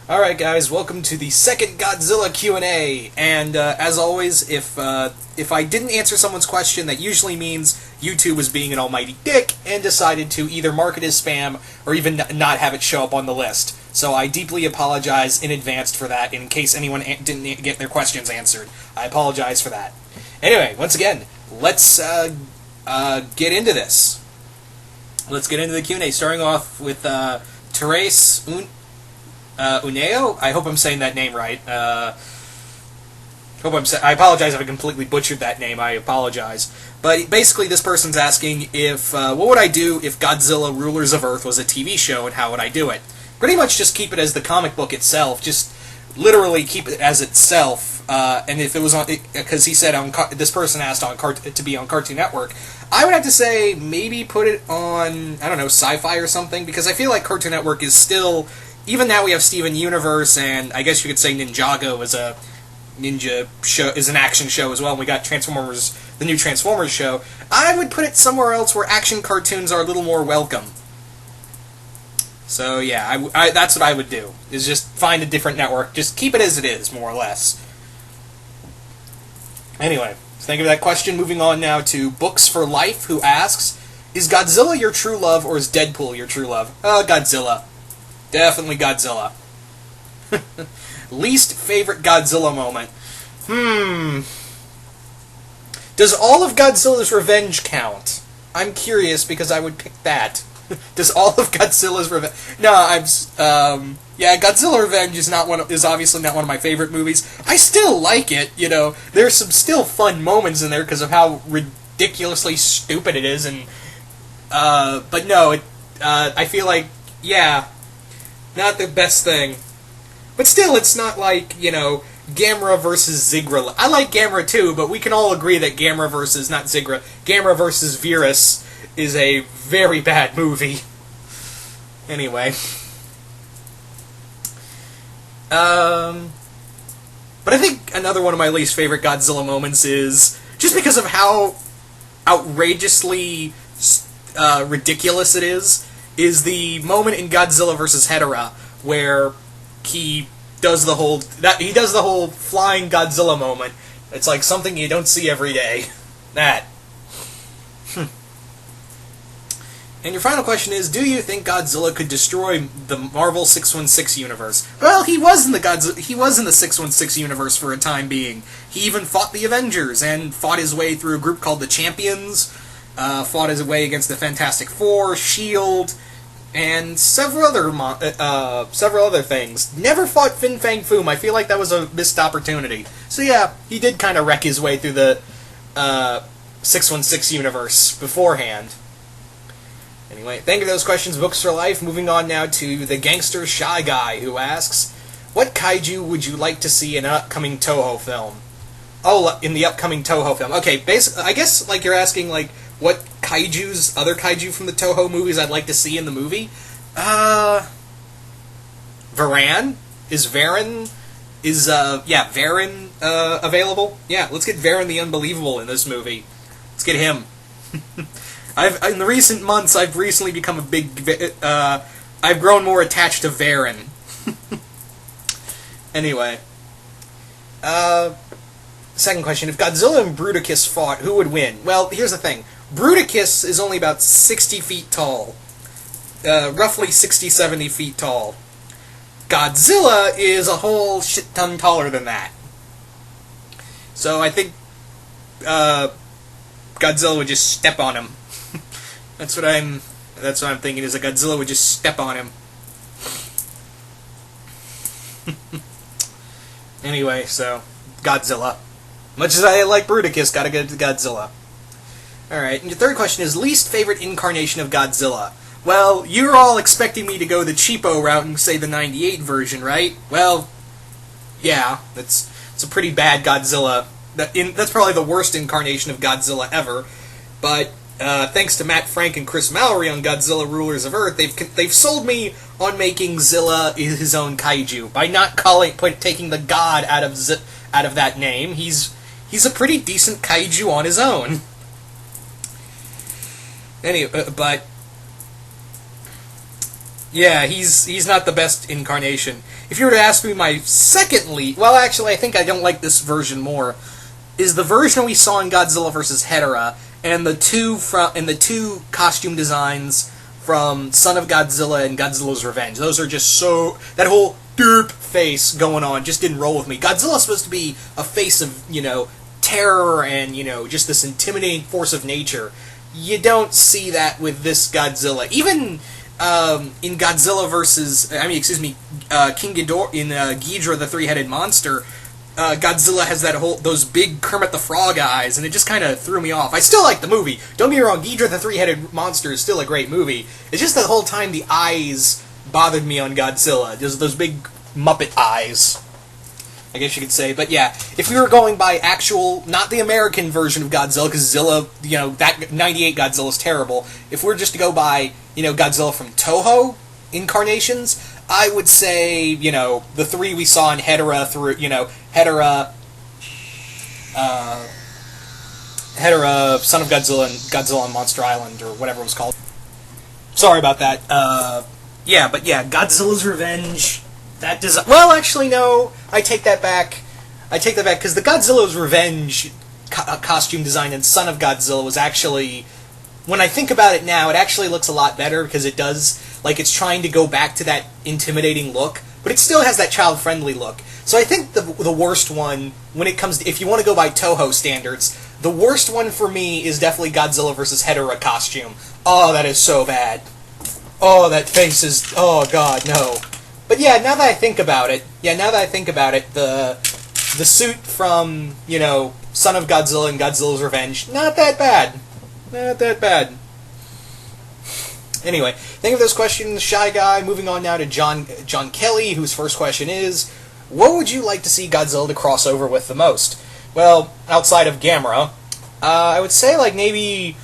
Alright guys, welcome to the second Godzilla Q&A, and as always, if I didn't answer someone's question, that usually means YouTube was being an almighty dick and decided to either mark it as spam or even not have it show up on the list. So I deeply apologize in advance for that, in case anyone didn't get their questions answered. I apologize for that. Anyway, once again, let's get into this. Let's get into the Q&A, starting off with Therese Uneo? I hope I'm saying that name right. I apologize if I completely butchered that name. I apologize. But basically, this person's asking if what would I do if Godzilla Rulers of Earth was a TV show, and how would I do it? Pretty much just keep it as the comic book itself. Just literally keep it as itself. And if it was on, because he said this person asked to be on Cartoon Network, I would have to say maybe put it on, I don't know, Sci-Fi or something, because I feel like Cartoon Network is still. Even now we have Steven Universe, and I guess you could say Ninjago is a ninja show, is an action show as well, and we got Transformers, the new Transformers show. I would put it somewhere else where action cartoons are a little more welcome. So yeah, that's what I would do, is just find a different network, just keep it as it is, more or less. Anyway, thank you for that question. Moving on now to Books for Life, who asks, is Godzilla your true love, or is Deadpool your true love? Godzilla. Definitely Godzilla. Least favorite Godzilla moment. Does all of Godzilla's Revenge count? I'm curious because I would pick that. Does all of Godzilla's Revenge? No, yeah, Godzilla Revenge is obviously not one of my favorite movies. I still like it. You know, there's some still fun moments in there because of how ridiculously stupid it is, and but no, I feel like not the best thing. But still, it's not like, you know, Gamera versus Zigra. I like Gamera too, but we can all agree that Gamera versus Virus is a very bad movie. Anyway. But I think another one of my least favorite Godzilla moments is, just because of how outrageously ridiculous it is the moment in Godzilla vs. Hedorah where he does the whole flying Godzilla moment. It's like something you don't see every day. That. And your final question is, do you think Godzilla could destroy the Marvel 616 universe? Well, he was in the 616 universe for a time being. He even fought the Avengers and fought his way through a group called the Champions. Fought his way against the Fantastic Four, S.H.I.E.L.D., and several other things. Never fought Fin Fang Foom. I feel like that was a missed opportunity. So yeah, he did kind of wreck his way through the 616 universe beforehand. Anyway, thank you for those questions, Books for Life. Moving on now to the Gangster Shy Guy, who asks, what kaiju would you like to see in an upcoming Toho film? Oh, in the upcoming Toho film. Okay, I guess like you're asking like what other kaiju from the Toho movies I'd like to see in the movie. Varan? Varan available? Yeah, let's get Varan the Unbelievable in this movie. Let's get him. In the recent months, I've recently become I've grown more attached to Varan. Anyway. Second question, if Godzilla and Bruticus fought, who would win? Well, here's the thing. Bruticus is only about 60 feet tall. Roughly 60, 70 feet tall. Godzilla is a whole shit ton taller than that. So I think Godzilla would just step on him. That's what I'm thinking, is that Godzilla would just step on him. Anyway, so Godzilla. Much as I like Bruticus, gotta go to Godzilla. Alright, and your third question is, least favorite incarnation of Godzilla? Well, you're all expecting me to go the cheapo route and say the 98 version, right? Well, yeah, it's a pretty bad Godzilla. That's probably the worst incarnation of Godzilla ever. But thanks to Matt Frank and Chris Mallory on Godzilla Rulers of Earth, they've sold me on making Zilla his own kaiju by not taking the god out of that name. He's a pretty decent kaiju on his own. Anyway, but Yeah, he's not the best incarnation. If you were to ask me my second lead, well, actually, I think I don't like this version more. Is the version we saw in Godzilla vs. Hedorah, and the two costume designs from Son of Godzilla and Godzilla's Revenge. Those are just so, that whole derp face going on just didn't roll with me. Godzilla's supposed to be a face of, terror and, just this intimidating force of nature. You don't see that with this Godzilla. Even in Godzilla versus, King Ghidorah, in Ghidorah the Three-Headed Monster, Godzilla has those big Kermit the Frog eyes, and it just kind of threw me off. I still like the movie. Don't get me wrong, Ghidorah the Three-Headed Monster is still a great movie. It's just the whole time the eyes bothered me on Godzilla. Just those big Muppet eyes, I guess you could say. But yeah, if we were going by actual, not the American version of Godzilla, because Zilla, that 98 Godzilla is terrible. If we're just to go by, Godzilla from Toho incarnations, I would say, the three we saw in Hedorah Hedorah, Son of Godzilla, and Godzilla on Monster Island, or whatever it was called. Sorry about that. Godzilla's Revenge. That design. Well, actually, no. I take that back. Because the Godzilla's Revenge costume design in Son of Godzilla was actually, when I think about it now, it actually looks a lot better because it does, it's trying to go back to that intimidating look, but it still has that child-friendly look. So I think the worst one, when it comes to, if you want to go by Toho standards, the worst one for me is definitely Godzilla vs. Hedorah costume. Oh, that is so bad. Oh, that face is, oh god, no. But yeah, now that I think about it, the suit from, Son of Godzilla and Godzilla's Revenge, not that bad. Not that bad. Anyway, thank you for those questions, Shy Guy. Moving on now to John Kelly, whose first question is, what would you like to see Godzilla to cross over with the most? Well, outside of Gamera, I would say, maybe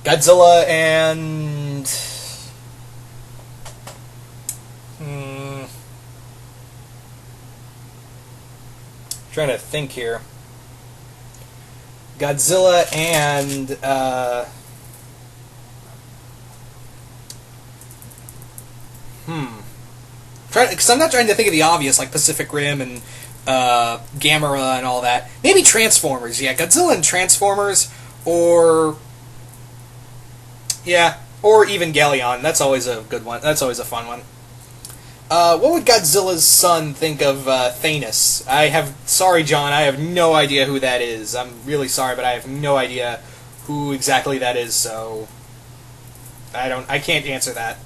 Godzilla and... trying to think here. Godzilla and because I'm not trying to think of the obvious, like Pacific Rim and Gamera and all that. Maybe Transformers. Yeah, Godzilla and Transformers, or even Galleon. That's always a good one. That's always a fun one. What would Godzilla's son think of Thanos? Sorry, John, I have no idea who that is. I'm really sorry, but I have no idea who exactly that is, so I can't answer that.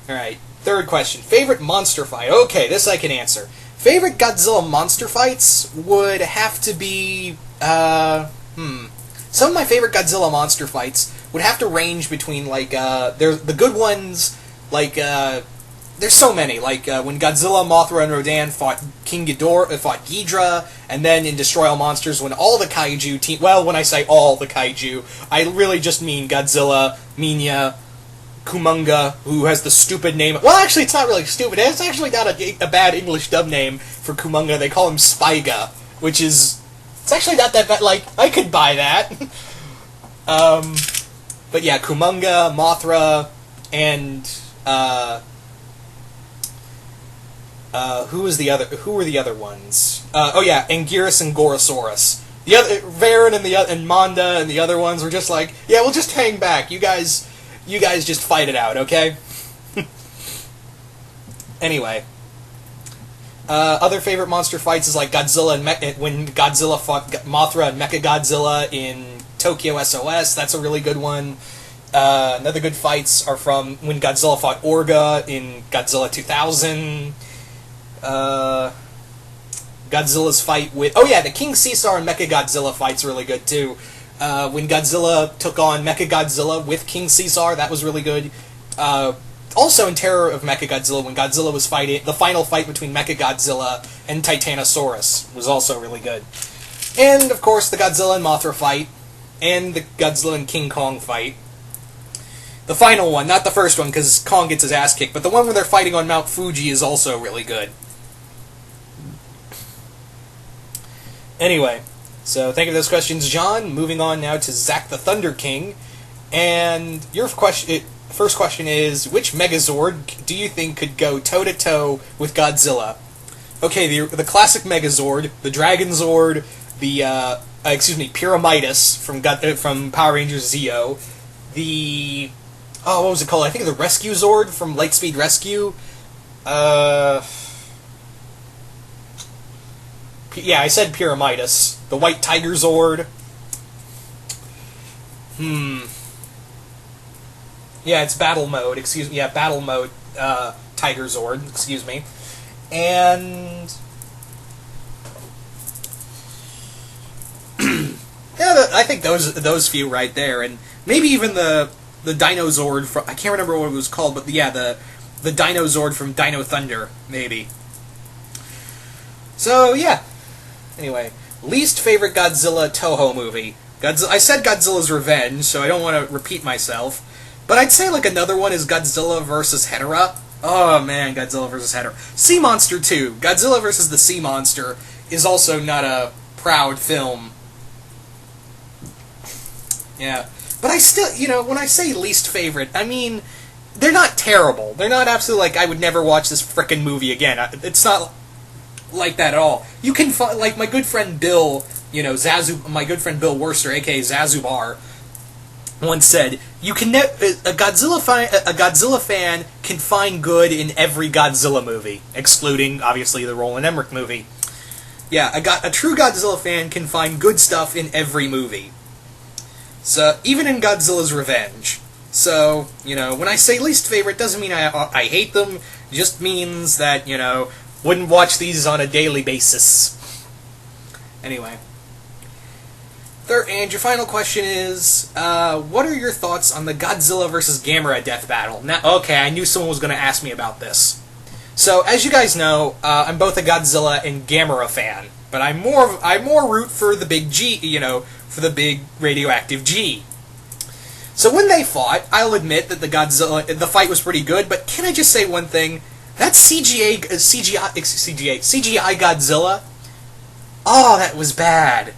Alright, third question. Favorite monster fight? Okay, this I can answer. Favorite Godzilla monster fights would have to be, some of my favorite Godzilla monster fights would have to range between, there's the good ones, there's so many, when Godzilla, Mothra, and Rodan fought Ghidorah, and then in Destroy All Monsters, when all the kaiju team... Well, when I say all the kaiju, I really just mean Godzilla, Minya, Kumonga, who has the stupid name... Well, actually, it's not really stupid. It's actually not a bad English dub name for Kumonga. They call him Spyga, which is... It's actually not that bad. I could buy that. But yeah, Kumonga, Mothra, and... who were the other ones? Anguirus and Gorosaurus. The other Varen and Manda and the other ones were just we'll just hang back. You guys just fight it out, okay? Anyway, other favorite monster fights is Godzilla and when Godzilla fought Mothra and Mechagodzilla in Tokyo SOS. That's a really good one. Another good fights are from when Godzilla fought Orga in Godzilla 2000. Godzilla's fight with... Oh yeah, the King Caesar and Mechagodzilla fight's really good too. When Godzilla took on Mechagodzilla with King Caesar, that was really good. Also in Terror of Mechagodzilla, when Godzilla was fighting... The final fight between Mechagodzilla and Titanosaurus was also really good. And, of course, the Godzilla and Mothra fight, and the Godzilla and King Kong fight. The final one, not the first one, because Kong gets his ass kicked, but the one where they're fighting on Mount Fuji is also really good. Anyway, so thank you for those questions, John. Moving on now to Zack the Thunder King. And your question... First question is, which Megazord do you think could go toe-to-toe with Godzilla? Okay, the classic Megazord, the Dragon Zord, the, Pyramidas from Power Rangers Zeo, the... Oh, what was it called? I think the Rescue Zord from Lightspeed Rescue. Yeah, I said Pyramidas. The White Tiger Zord. Yeah, it's battle mode. Excuse me. Yeah, battle mode. Tiger Zord. Excuse me. And yeah, I think those few right there, and maybe even the Dino Zord from, I can't remember what it was called, but yeah, the Dino Zord from Dino Thunder, maybe. So yeah. Anyway, least favorite Godzilla Toho movie. I said Godzilla's Revenge, so I don't want to repeat myself. But I'd say like another one is Godzilla vs. Hedorah. Oh man, Godzilla vs. Hedorah. Sea Monster 2. Godzilla vs. the Sea Monster is also not a proud film. Yeah. But I still, when I say least favorite, I mean, they're not terrible. They're not absolutely like, I would never watch this frickin' movie again. It's not like that at all. You can find, like, my good friend Bill, my good friend Bill Worcester, aka Zazubar, once said, "You can a Godzilla fan can find good in every Godzilla movie, excluding obviously the Roland Emmerich movie. Yeah, a true Godzilla fan can find good stuff in every movie. So even in Godzilla's Revenge. So when I say least favorite, doesn't mean I hate them. It just means that wouldn't watch these on a daily basis. Anyway." Third, and your final question is, what are your thoughts on the Godzilla vs. Gamera death battle? Now, okay, I knew someone was going to ask me about this. So, as you guys know, I'm both a Godzilla and Gamera fan, but I more root for the big G, for the big radioactive G. So when they fought, I'll admit that the fight was pretty good, but can I just say one thing? That CGI Godzilla, oh, that was bad.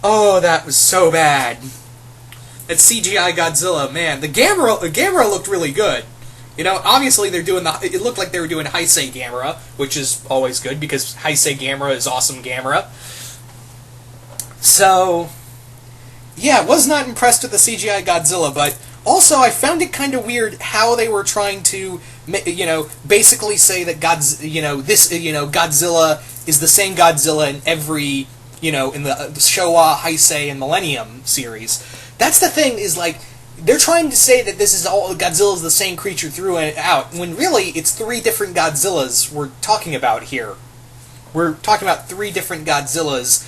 Oh, that was so bad. That CGI Godzilla, man. The Gamera looked really good. Obviously it looked like they were doing Heisei Gamera, which is always good, because Heisei Gamera is awesome Gamera. So, yeah, was not impressed with the CGI Godzilla, but also I found it kind of weird how they were trying to, basically say that Godzilla is the same Godzilla in every, in the Showa, Heisei, and Millennium series. That's the thing, is like, they're trying to say that this is all, Godzilla's the same creature through and out, when really it's three different Godzillas we're talking about here. We're talking about three different Godzillas.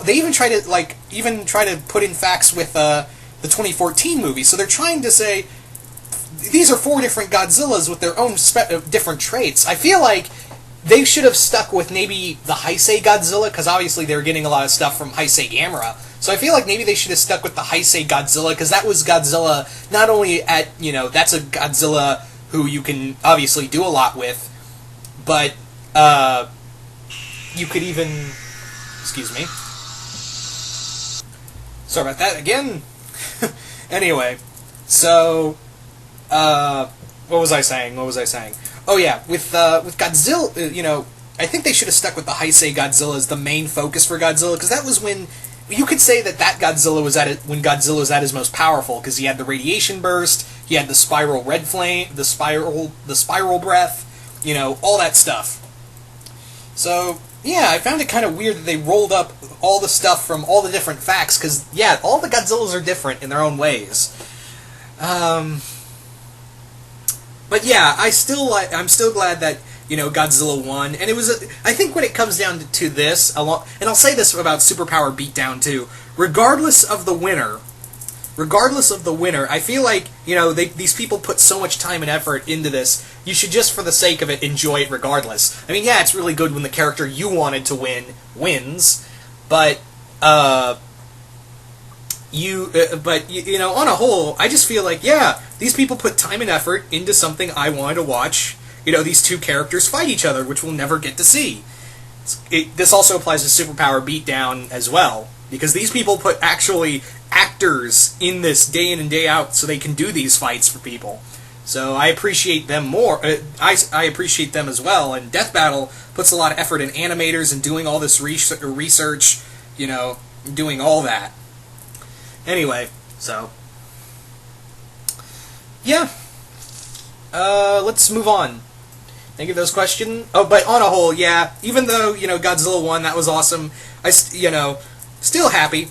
They even try to put in facts with the 2014 movie, so they're trying to say these are four different Godzillas with their own different traits. I feel like they should have stuck with maybe the Heisei Godzilla, because obviously they were getting a lot of stuff from Heisei Gamera. So I feel like maybe they should have stuck with the Heisei Godzilla, because that was Godzilla, not only at, that's a Godzilla who you can obviously do a lot with, but you could even... Excuse me. Sorry about that again. Anyway, so... what was I saying? Oh yeah, with Godzilla, I think they should have stuck with the Heisei Godzilla as the main focus for Godzilla, because that was when you could say that Godzilla was when Godzilla was at his most powerful, because he had the radiation burst, he had the spiral red flame, the spiral breath, all that stuff. So yeah, I found it kind of weird that they rolled up all the stuff from all the different facts, because yeah, all the Godzillas are different in their own ways. But yeah, I'm still glad that, Godzilla won, and it was, I think when it comes down to this, and I'll say this about Superpower Beatdown too, regardless of the winner, I feel like, these people put so much time and effort into this, you should just, for the sake of it, enjoy it regardless. I mean, yeah, it's really good when the character you wanted to win wins, but, on a whole, I just feel like, yeah, these people put time and effort into something I wanted to watch, these two characters fight each other, which we'll never get to see. This also applies to Superpower Beatdown as well, because these people put actually actors in this day in and day out so they can do these fights for people. So I appreciate them more. I appreciate them as well. And Death Battle puts a lot of effort in animators and doing all this research, doing all that. Anyway, so yeah. Let's move on. Think of those questions. Oh, but on a whole, yeah. Even though Godzilla won, that was awesome. Still happy.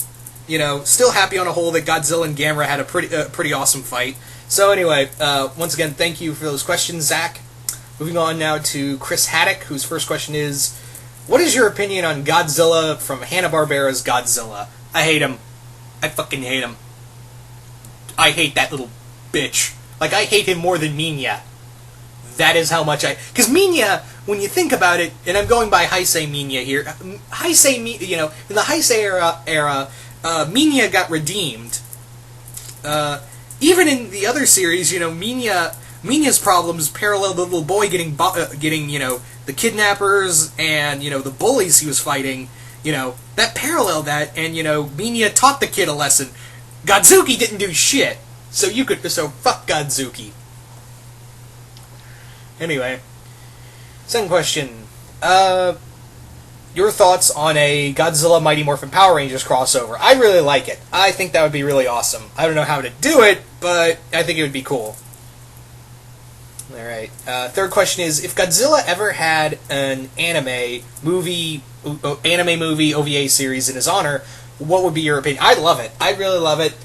Still happy on a whole that Godzilla and Gamera had a pretty awesome fight. So anyway, once again, thank you for those questions, Zach. Moving on now to Chris Haddock, whose first question is, what is your opinion on Godzilla from Hanna-Barbera's Godzilla? I hate him. I fucking hate him. I hate that little bitch. Like, I hate him more than Minya. That is how much because Minya, when you think about it, and I'm going by Heisei Minya here, in the Heisei era, Minya got redeemed. Even in the other series, Minya's problems parallel the little boy getting the kidnappers and the bullies he was fighting. That paralleled that, and Minya taught the kid a lesson. Godzuki didn't do shit, so fuck Godzuki. Anyway, second question. Your thoughts on a Godzilla Mighty Morphin Power Rangers crossover? I really like it. I think that would be really awesome. I don't know how to do it, but I think it would be cool. Alright. Third question is, if Godzilla ever had an anime movie OVA series in his honor, what would be your opinion? I'd love it. I really love it.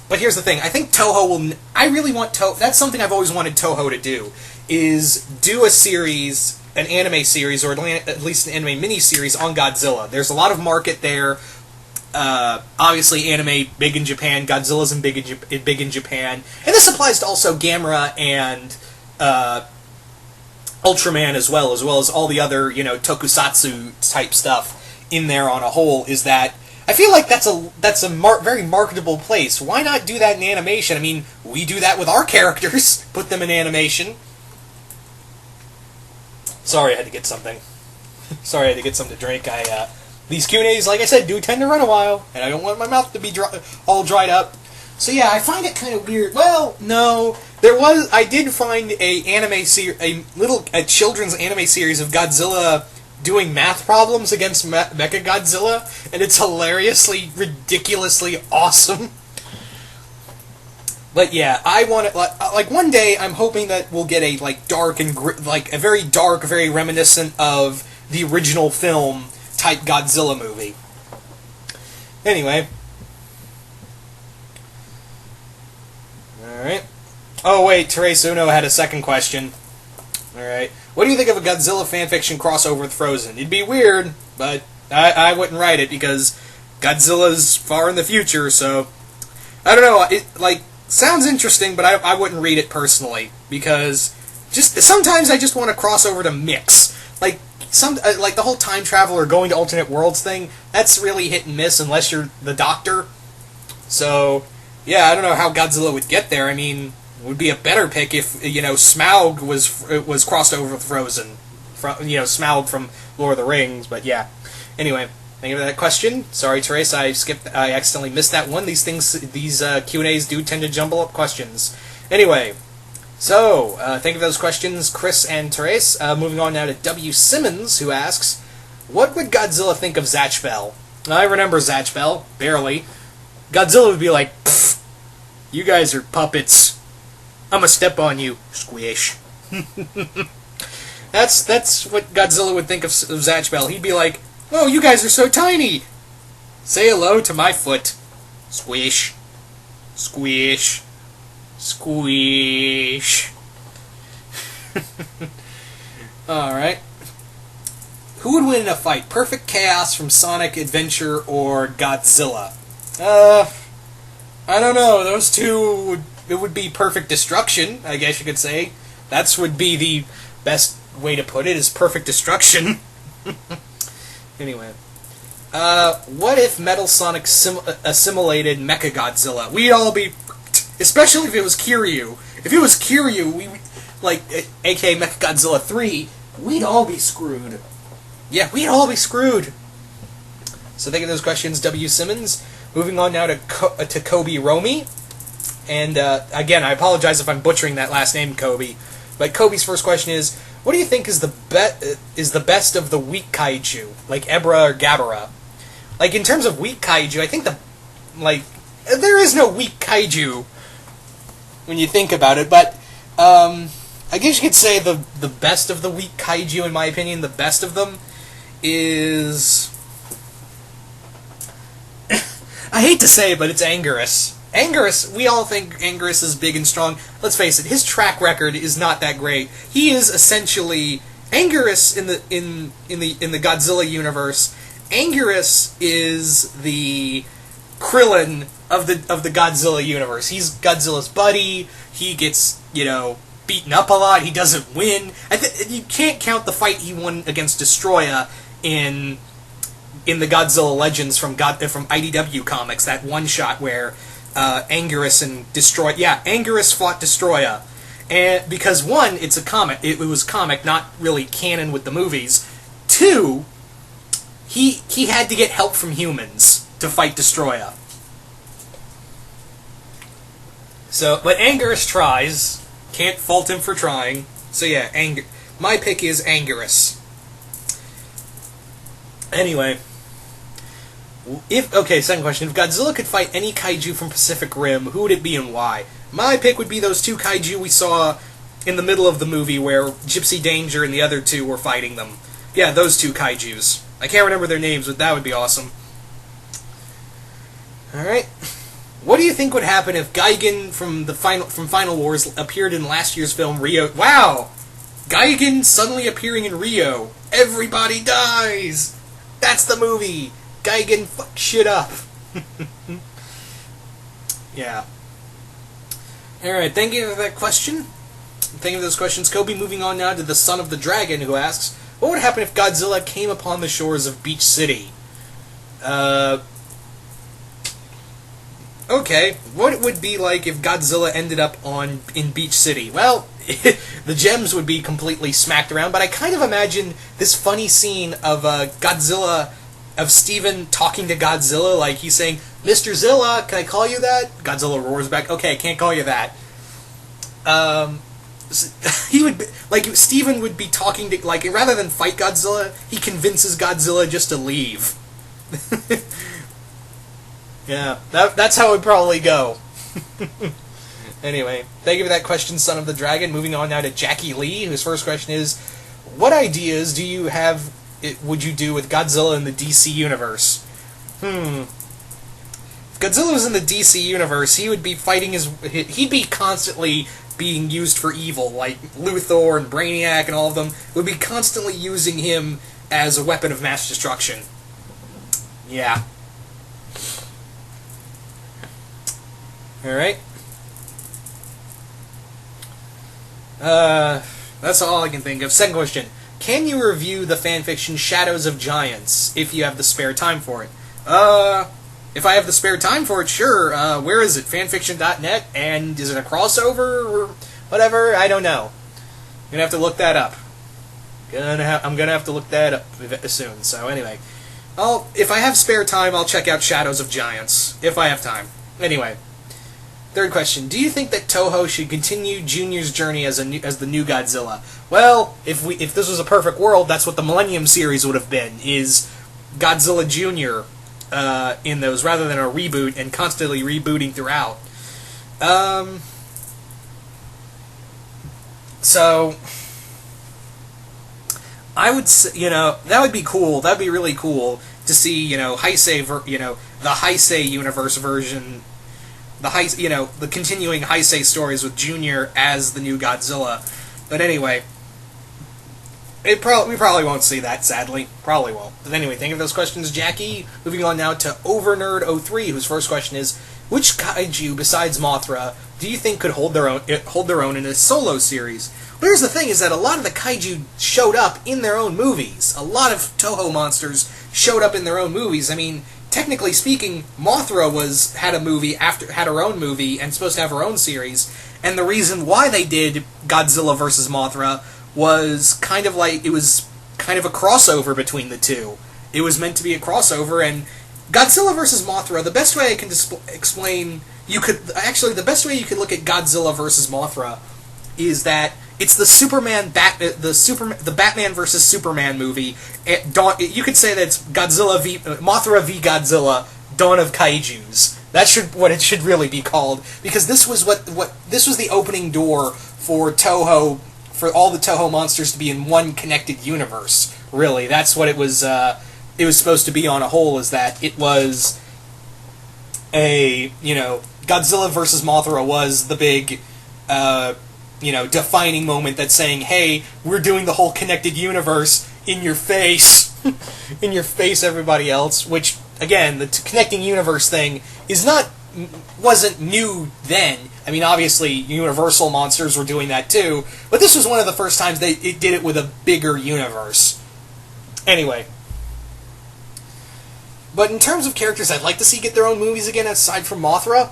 But here's the thing. I think Toho will... I really want Toho... That's something I've always wanted Toho to do, is do a series, an anime series, or at least an anime mini-series on Godzilla. There's a lot of market there. Obviously, anime big in Japan. Godzilla's big in Japan. And this applies to also Gamera and Ultraman as well as all the other, tokusatsu-type stuff in there on a whole, is that I feel like that's a very marketable place. Why not do that in animation? I mean, we do that with our characters. Put them in animation. Sorry, I had to get something. Sorry, I had to get something to drink. These Q&As, like I said, do tend to run a while, and I don't want my mouth to be all dried up. So yeah, I find it kind of weird. Well, no, I did find a children's anime series of Godzilla doing math problems against Mechagodzilla, and it's hilariously, ridiculously awesome. But yeah, I want it, like one day I'm hoping that we'll get a dark and a very dark, very reminiscent of the original film type Godzilla movie. Anyway. Alright. Oh wait, Therese Uno had a second question. Alright. What do you think of a Godzilla fanfiction crossover with Frozen? It'd be weird, but I wouldn't write it because Godzilla's far in the future, so I don't know, it sounds interesting, but I wouldn't read it personally, because sometimes I just want a crossover to mix. Like the whole time travel or going to alternate worlds thing, that's really hit and miss unless you're the Doctor. So, yeah, I don't know how Godzilla would get there. I mean, it would be a better pick if, Smaug was crossed over with Frozen. Smaug from Lord of the Rings, but yeah. Anyway, thank you for that question. Sorry, Therese, I accidentally missed that one. These Q&As do tend to jumble up questions. Anyway, so, thank you for those questions, Chris and Therese. Moving on now to W. Simmons, who asks, what would Godzilla think of Zatch Bell? I remember Zatch Bell, barely. Godzilla would be like, pfft, you guys are puppets. I'ma step on you. Squish. That's what Godzilla would think of Zatch Bell. He'd be like, oh, you guys are so tiny. Say hello to my foot. Squish. Squish. Squish. Alright. Who would win in a fight? Perfect Chaos from Sonic Adventure or Godzilla? I don't know. Those two, it would be Perfect Destruction, I guess you could say. That would be the best way to put it, is Perfect Destruction. Anyway. What if Metal Sonic assimilated Mechagodzilla? We'd all be... Especially if it was Kiryu. If it was Kiryu, a.k.a. Mechagodzilla 3, we'd all be screwed. Yeah, we'd all be screwed. So thank you for those questions, W. Simmons. Moving on now to Kobe Romy. And again, I apologize if I'm butchering that last name, Kobe. But Kobe's first question is, what do you think is the best of the weak kaiju, like Ebra or Gabara? Like, in terms of weak kaiju, I think there is no weak kaiju when you think about it, but I guess you could say the best of the weak kaiju, in my opinion, the best of them is... I hate to say it, but it's Anguirus. Anguirus, we all think Anguirus is big and strong. Let's face it, his track record is not that great. He is essentially Anguirus in the Godzilla universe. Anguirus is the Krillin of the Godzilla universe. He's Godzilla's buddy. He gets, beaten up a lot. He doesn't win. You can't count the fight he won against Destroya in the Godzilla Legends from IDW Comics, that one shot where Anguirus and Destroy... Yeah, Anguirus fought Destroya. And because, one, it's a comic. It was comic, not really canon with the movies. Two, he had to get help from humans to fight Destroya. But Anguirus tries. Can't fault him for trying. So yeah, my pick is Anguirus. Anyway... second question. If Godzilla could fight any kaiju from Pacific Rim, who would it be and why? My pick would be those two kaiju we saw in the middle of the movie where Gypsy Danger and the other two were fighting them. Yeah, those two kaijus. I can't remember their names, but that would be awesome. Alright. What do you think would happen if Gigan from Final Wars appeared in last year's film Rio? Wow! Gigan suddenly appearing in Rio. Everybody dies! That's the movie! Gigan fuck shit up. Yeah. Alright, thank you for that question. Thank you for those questions, Kobe. Moving on now to the Son of the Dragon, who asks, what would happen if Godzilla came upon the shores of Beach City? Okay, what it would be like if Godzilla ended up in Beach City? Well, the gems would be completely smacked around, but I kind of imagine this funny scene of Godzilla... of Steven talking to Godzilla, like he's saying, Mr. Zilla, can I call you that? Godzilla roars back, okay, can't call you that. He would be, Steven would be talking to, rather than fight Godzilla, he convinces Godzilla just to leave. Yeah, that's how it would probably go. Anyway, thank you for that question, Son of the Dragon. Moving on now to Jackie Lee, whose first question is, what ideas would you do with Godzilla in the DC universe? If Godzilla was in the DC universe, he would be fighting he'd be constantly being used for evil, like Luthor and Brainiac and all of them would be constantly using him as a weapon of mass destruction. Yeah. Alright. That's all I can think of. Second question. Can you review the fanfiction Shadows of Giants, if you have the spare time for it? If I have the spare time for it, sure. Where is it? Fanfiction.net? And is it a crossover? Or whatever? I don't know. I'm gonna have to look that up. I'm gonna have to look that up soon. So anyway. If I have spare time, I'll check out Shadows of Giants. If I have time. Anyway. Third question. Do you think that Toho should continue Junior's journey as the new Godzilla? Well, if this was a perfect world, that's what the Millennium series would have been, is Godzilla Jr. In those, rather than a reboot and constantly rebooting throughout. So, I would say, that would be cool. That would be really cool to see, Heisei, the Heisei universe version, the continuing Heisei stories with Junior as the new Godzilla. But anyway, we probably won't see that, sadly. Probably won't. But anyway, thank you for those questions, Jackie. Moving on now to Overnerd03, whose first question is, which kaiju besides Mothra do you think could hold their own in a solo series? Well, here's the thing, is that a lot of the kaiju showed up in their own movies. A lot of Toho monsters showed up in their own movies. I mean, technically speaking, Mothra had her own movie and supposed to have her own series, and the reason why they did Godzilla vs. Mothra was kind of a crossover between the two. it was meant to be a crossover, and Godzilla vs. Mothra, the best way I can explain, the best way you could look at Godzilla vs. Mothra is that it's the the Batman versus Superman movie. You could say that it's Mothra v Godzilla, Dawn of Kaijus. That's what it should really be called, because this was this was the opening door for Toho, for all the Toho monsters to be in one connected universe. Really, that's what it was. It was supposed to be on a whole. Is that it was Godzilla versus Mothra was the big defining moment that's saying, hey, we're doing the whole connected universe in your face, in your face, everybody else. Which, again, the connecting universe thing wasn't new then. I mean, obviously, Universal monsters were doing that too, but this was one of the first times it did it with a bigger universe. Anyway. But in terms of characters I'd like to see get their own movies again, aside from Mothra,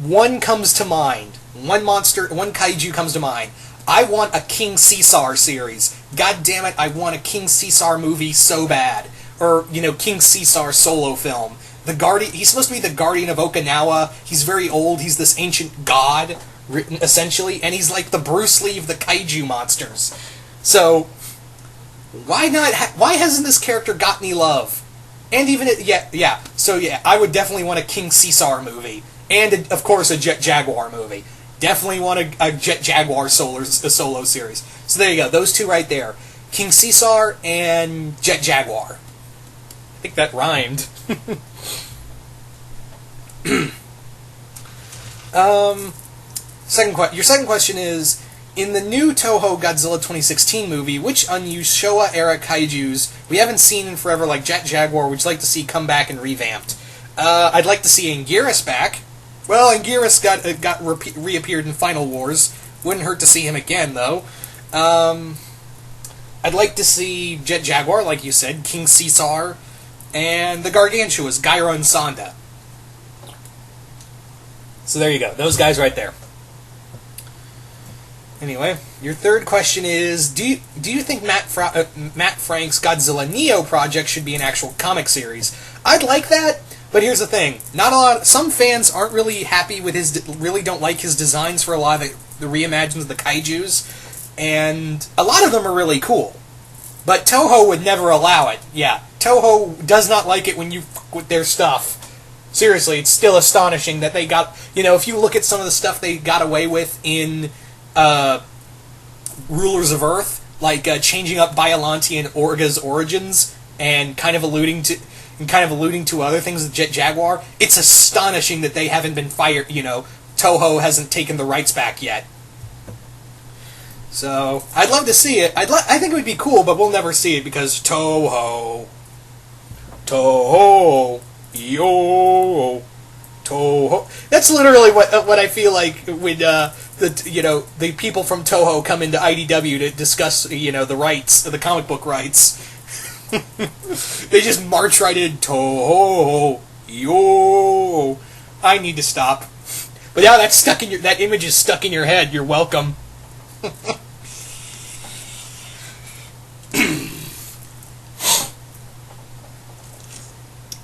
one comes to mind. One kaiju comes to mind. I want a King Caesar series. God damn it, I want a King Caesar movie so bad. Or, King Caesar solo film. He's supposed to be the guardian of Okinawa. He's very old. He's this ancient god, essentially. And he's like the Bruce Lee of the kaiju monsters. So, why not? Why hasn't this character got any love? And even So I would definitely want a King Caesar movie, and of course a Jet Jaguar movie. Definitely want a Jet Jaguar solo series. So there you go, those two right there, King Caesar and Jet Jaguar. I think that rhymed. Your second question is, in the new Toho Godzilla 2016 movie, which unused Showa-era kaijus we haven't seen in forever, like Jet Jaguar, would you like to see come back and revamped? I'd like to see Anguirus back. Well, Anguirus reappeared in Final Wars. Wouldn't hurt to see him again, though. I'd like to see Jet Jaguar, like you said, King Caesar, and the Gargantuas, Gyro and Sonda. So there you go. Those guys right there. Anyway, your third question is, do you think Matt Frank's Godzilla Neo project should be an actual comic series? I'd like that, but here's the thing. Some fans aren't really happy with really don't like his designs for a lot of the reimagines of the kaijus, and a lot of them are really cool. But Toho would never allow it. Yeah, Toho does not like it when you fuck with their stuff. Seriously, it's still astonishing that they got, if you look at some of the stuff they got away with in Rulers of Earth, like changing up Biollante and Orga's origins, and kind of alluding to other things with Jet Jaguar. It's astonishing that they haven't been fired. Toho hasn't taken the rights back yet. So I'd love to see it. I think it would be cool, but we'll never see it because Toho, yo, Toho. That's literally what I feel like when the people from Toho come into IDW to discuss the rights, the comic book rights. They just march right in. Toho, yo. I need to stop. But now that image is stuck in your head. You're welcome.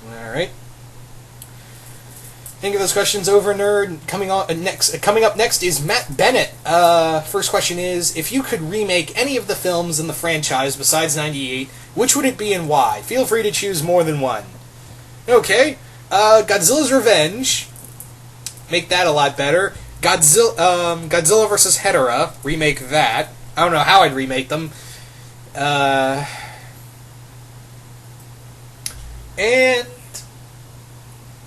Alright. Think of those questions over, nerd. Coming up next is Matt Bennett. First question is, if you could remake any of the films in the franchise besides 98, which would it be and why? Feel free to choose more than one. Okay. Godzilla's Revenge. Make that a lot better. Godzilla vs. Hedorah. Remake that. I don't know how I'd remake them. And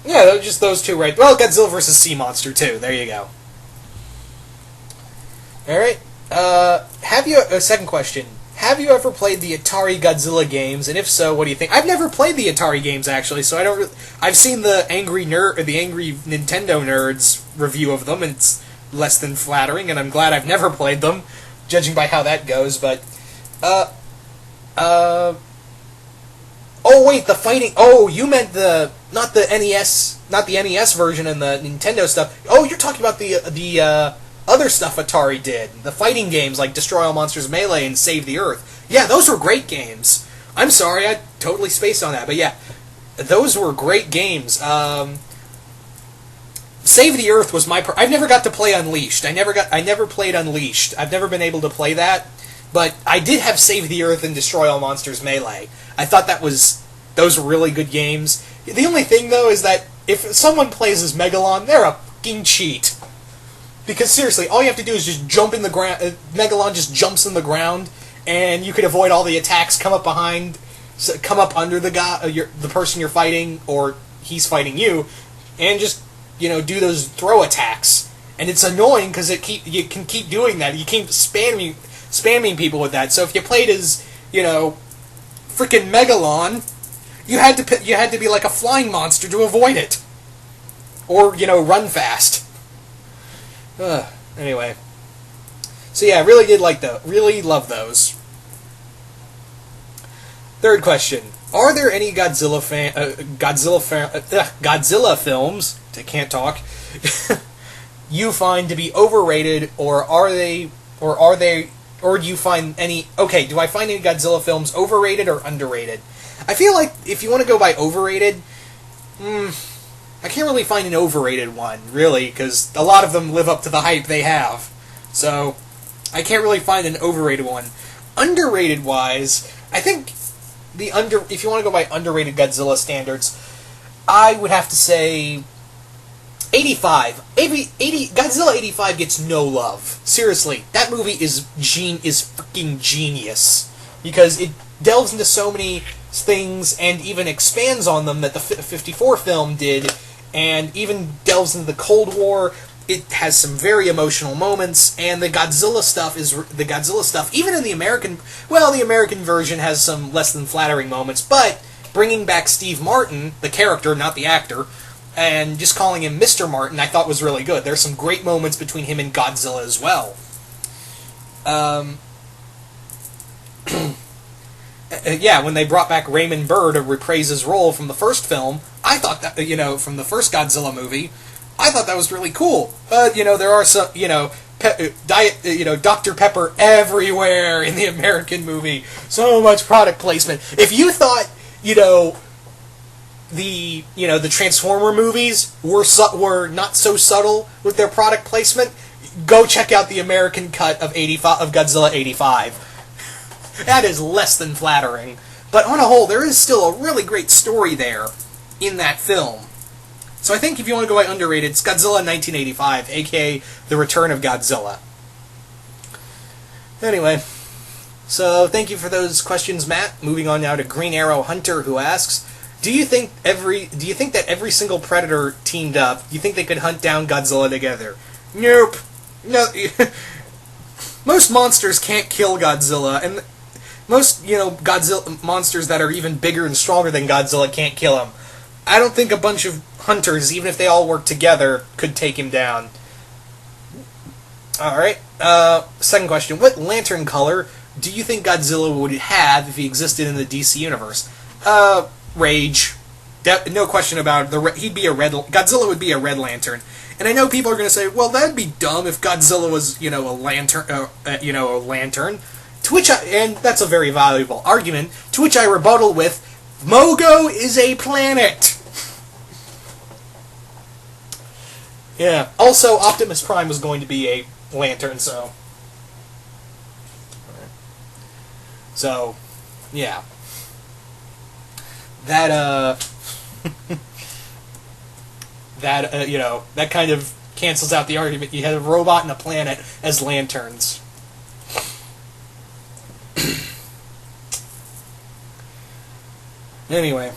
yeah, just those two right. Well, Godzilla vs. Sea Monster too. There you go. All right. Second question. Have you ever played the Atari Godzilla games? And if so, what do you think? I've never played the Atari games actually, so I don't. I've seen the Angry Nintendo Nerds review of them, and it's less than flattering. And I'm glad I've never played them, judging by how that goes. But, oh wait, the fighting. Oh, you meant not the NES version and the Nintendo stuff. Oh, you're talking about the other stuff Atari did. The fighting games like Destroy All Monsters Melee and Save the Earth. Yeah, those were great games. I'm sorry, I totally spaced on that. But yeah, those were great games. Save the Earth was my... I've never got to play Unleashed. I never played Unleashed. I've never been able to play that. But I did have Save the Earth and Destroy All Monsters Melee. I thought those were really good games. The only thing, though, is that if someone plays as Megalon, they're a fucking cheat. Because seriously, all you have to do is just jump in the ground. Megalon just jumps in the ground, and you can avoid all the attacks, come up under the guy, the person you're fighting, or he's fighting you, and just, do those throw attacks. And it's annoying because you can keep doing that. You keep spamming people with that. So if you played as, freaking Megalon, you had to be like a flying monster to avoid it, or run fast. Anyway, so yeah, I really love those. Third question: are there any Godzilla films? I can't talk. You find to be overrated, or do you find any? Okay, do I find any Godzilla films overrated or underrated? I feel like if you want to go by overrated, I can't really find an overrated one, really, because a lot of them live up to the hype they have. So, I can't really find an overrated one. Underrated-wise, I think if you want to go by underrated Godzilla standards, I would have to say 85. Godzilla 85 gets no love. Seriously, that movie is freaking genius. Because it delves into so many things and even expands on them that the 54 film did, and even delves into the Cold War. It has some very emotional moments, and the Godzilla stuff, even in the American version has some less than flattering moments, but bringing back Steve Martin, the character, not the actor, and just calling him Mr. Martin, I thought was really good. There's some great moments between him and Godzilla as well. Yeah, when they brought back Raymond Burr to reprise his role from the first film, I thought that, from the first Godzilla movie, I thought that was really cool. There are some, Dr. Pepper everywhere in the American movie. So much product placement. If you thought, the Transformer movies were not so subtle with their product placement, go check out the American cut of Godzilla 85. That is less than flattering. But on a whole, there is still a really great story there in that film. So I think if you want to go by underrated, it's Godzilla 1985, aka The Return of Godzilla. Anyway, so thank you for those questions, Matt. Moving on now to Green Arrow Hunter, who asks, do you think that every single Predator teamed up, do you think they could hunt down Godzilla together? Nope. No. Most monsters can't kill Godzilla, and most, Godzilla monsters that are even bigger and stronger than Godzilla can't kill him. I don't think a bunch of hunters, even if they all work together, could take him down. Alright, second question. What lantern color do you think Godzilla would have if he existed in the DC universe? Rage. No question about it. Godzilla would be a red lantern. And I know people are going to say, well, that'd be dumb if Godzilla was, a lantern, a lantern. And that's a very valuable argument, to which I rebuttal with, Mogo is a planet! Yeah. Also, Optimus Prime was going to be a lantern, so... So, yeah. That that kind of cancels out the argument. You had a robot and a planet as lanterns. Anyway.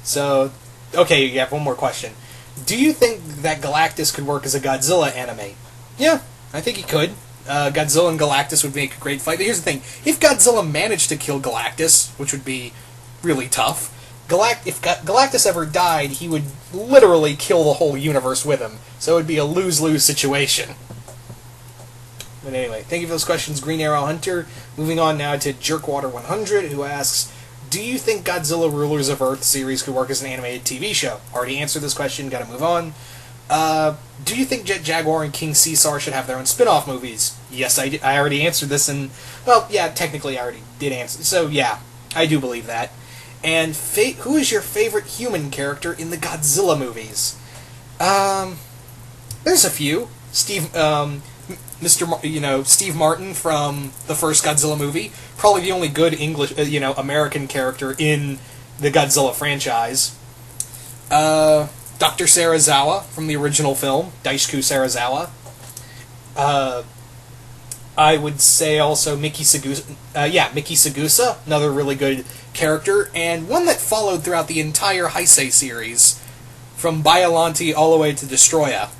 So, okay, you have one more question. Do you think that Galactus could work as a Godzilla anime? Yeah, I think he could. Godzilla and Galactus would make a great fight. But here's the thing. If Godzilla managed to kill Galactus, which would be really tough, if Galactus ever died, he would literally kill the whole universe with him. So it would be a lose-lose situation. But anyway, thank you for those questions, Green Arrow Hunter. Moving on now to Jerkwater100, who asks, do you think Godzilla Rulers of Earth series could work as an animated TV show? Already answered this question, gotta move on. Do you think Jet Jaguar and King Caesar should have their own spin-off movies? Yes, I already answered this, and, well, yeah, technically I already did answer. So, yeah, I do believe that. And who is your favorite human character in the Godzilla movies? There's a few. Steve Martin from the first Godzilla movie. Probably the only good English, American character in the Godzilla franchise. Dr. Serizawa from the original film, Daisuke Serizawa. I would say also Miki Sagusa, another really good character, and one that followed throughout the entire Heisei series, from Biollante all the way to Destroya.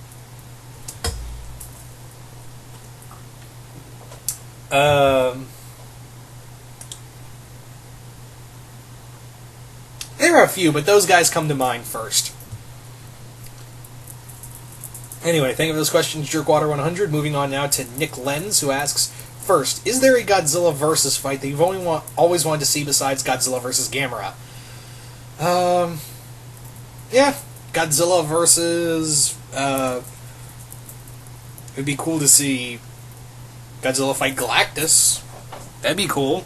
There are a few, but those guys come to mind first. Anyway, thank you for those questions, Jerkwater100. Moving on now to Nick Lenz, who asks, first, is there a Godzilla versus fight that you've always wanted to see besides Godzilla versus Gamera? Yeah, Godzilla versus, it'd be cool to see Godzilla fight Galactus. That'd be cool.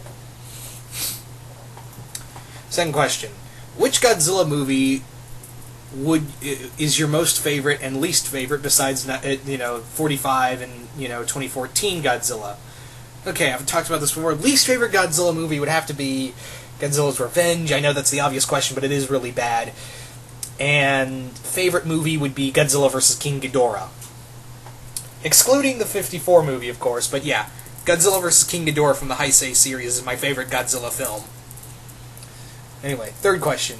Second question, which Godzilla movie is your most favorite and least favorite besides 45 and 2014 Godzilla? Okay, I've talked about this before. Least favorite Godzilla movie would have to be Godzilla's Revenge. I know that's the obvious question, but it is really bad. And favorite movie would be Godzilla vs. King Ghidorah. Excluding the 54 movie, of course, but yeah, Godzilla vs. King Ghidorah from the Heisei series is my favorite Godzilla film. Anyway, third question.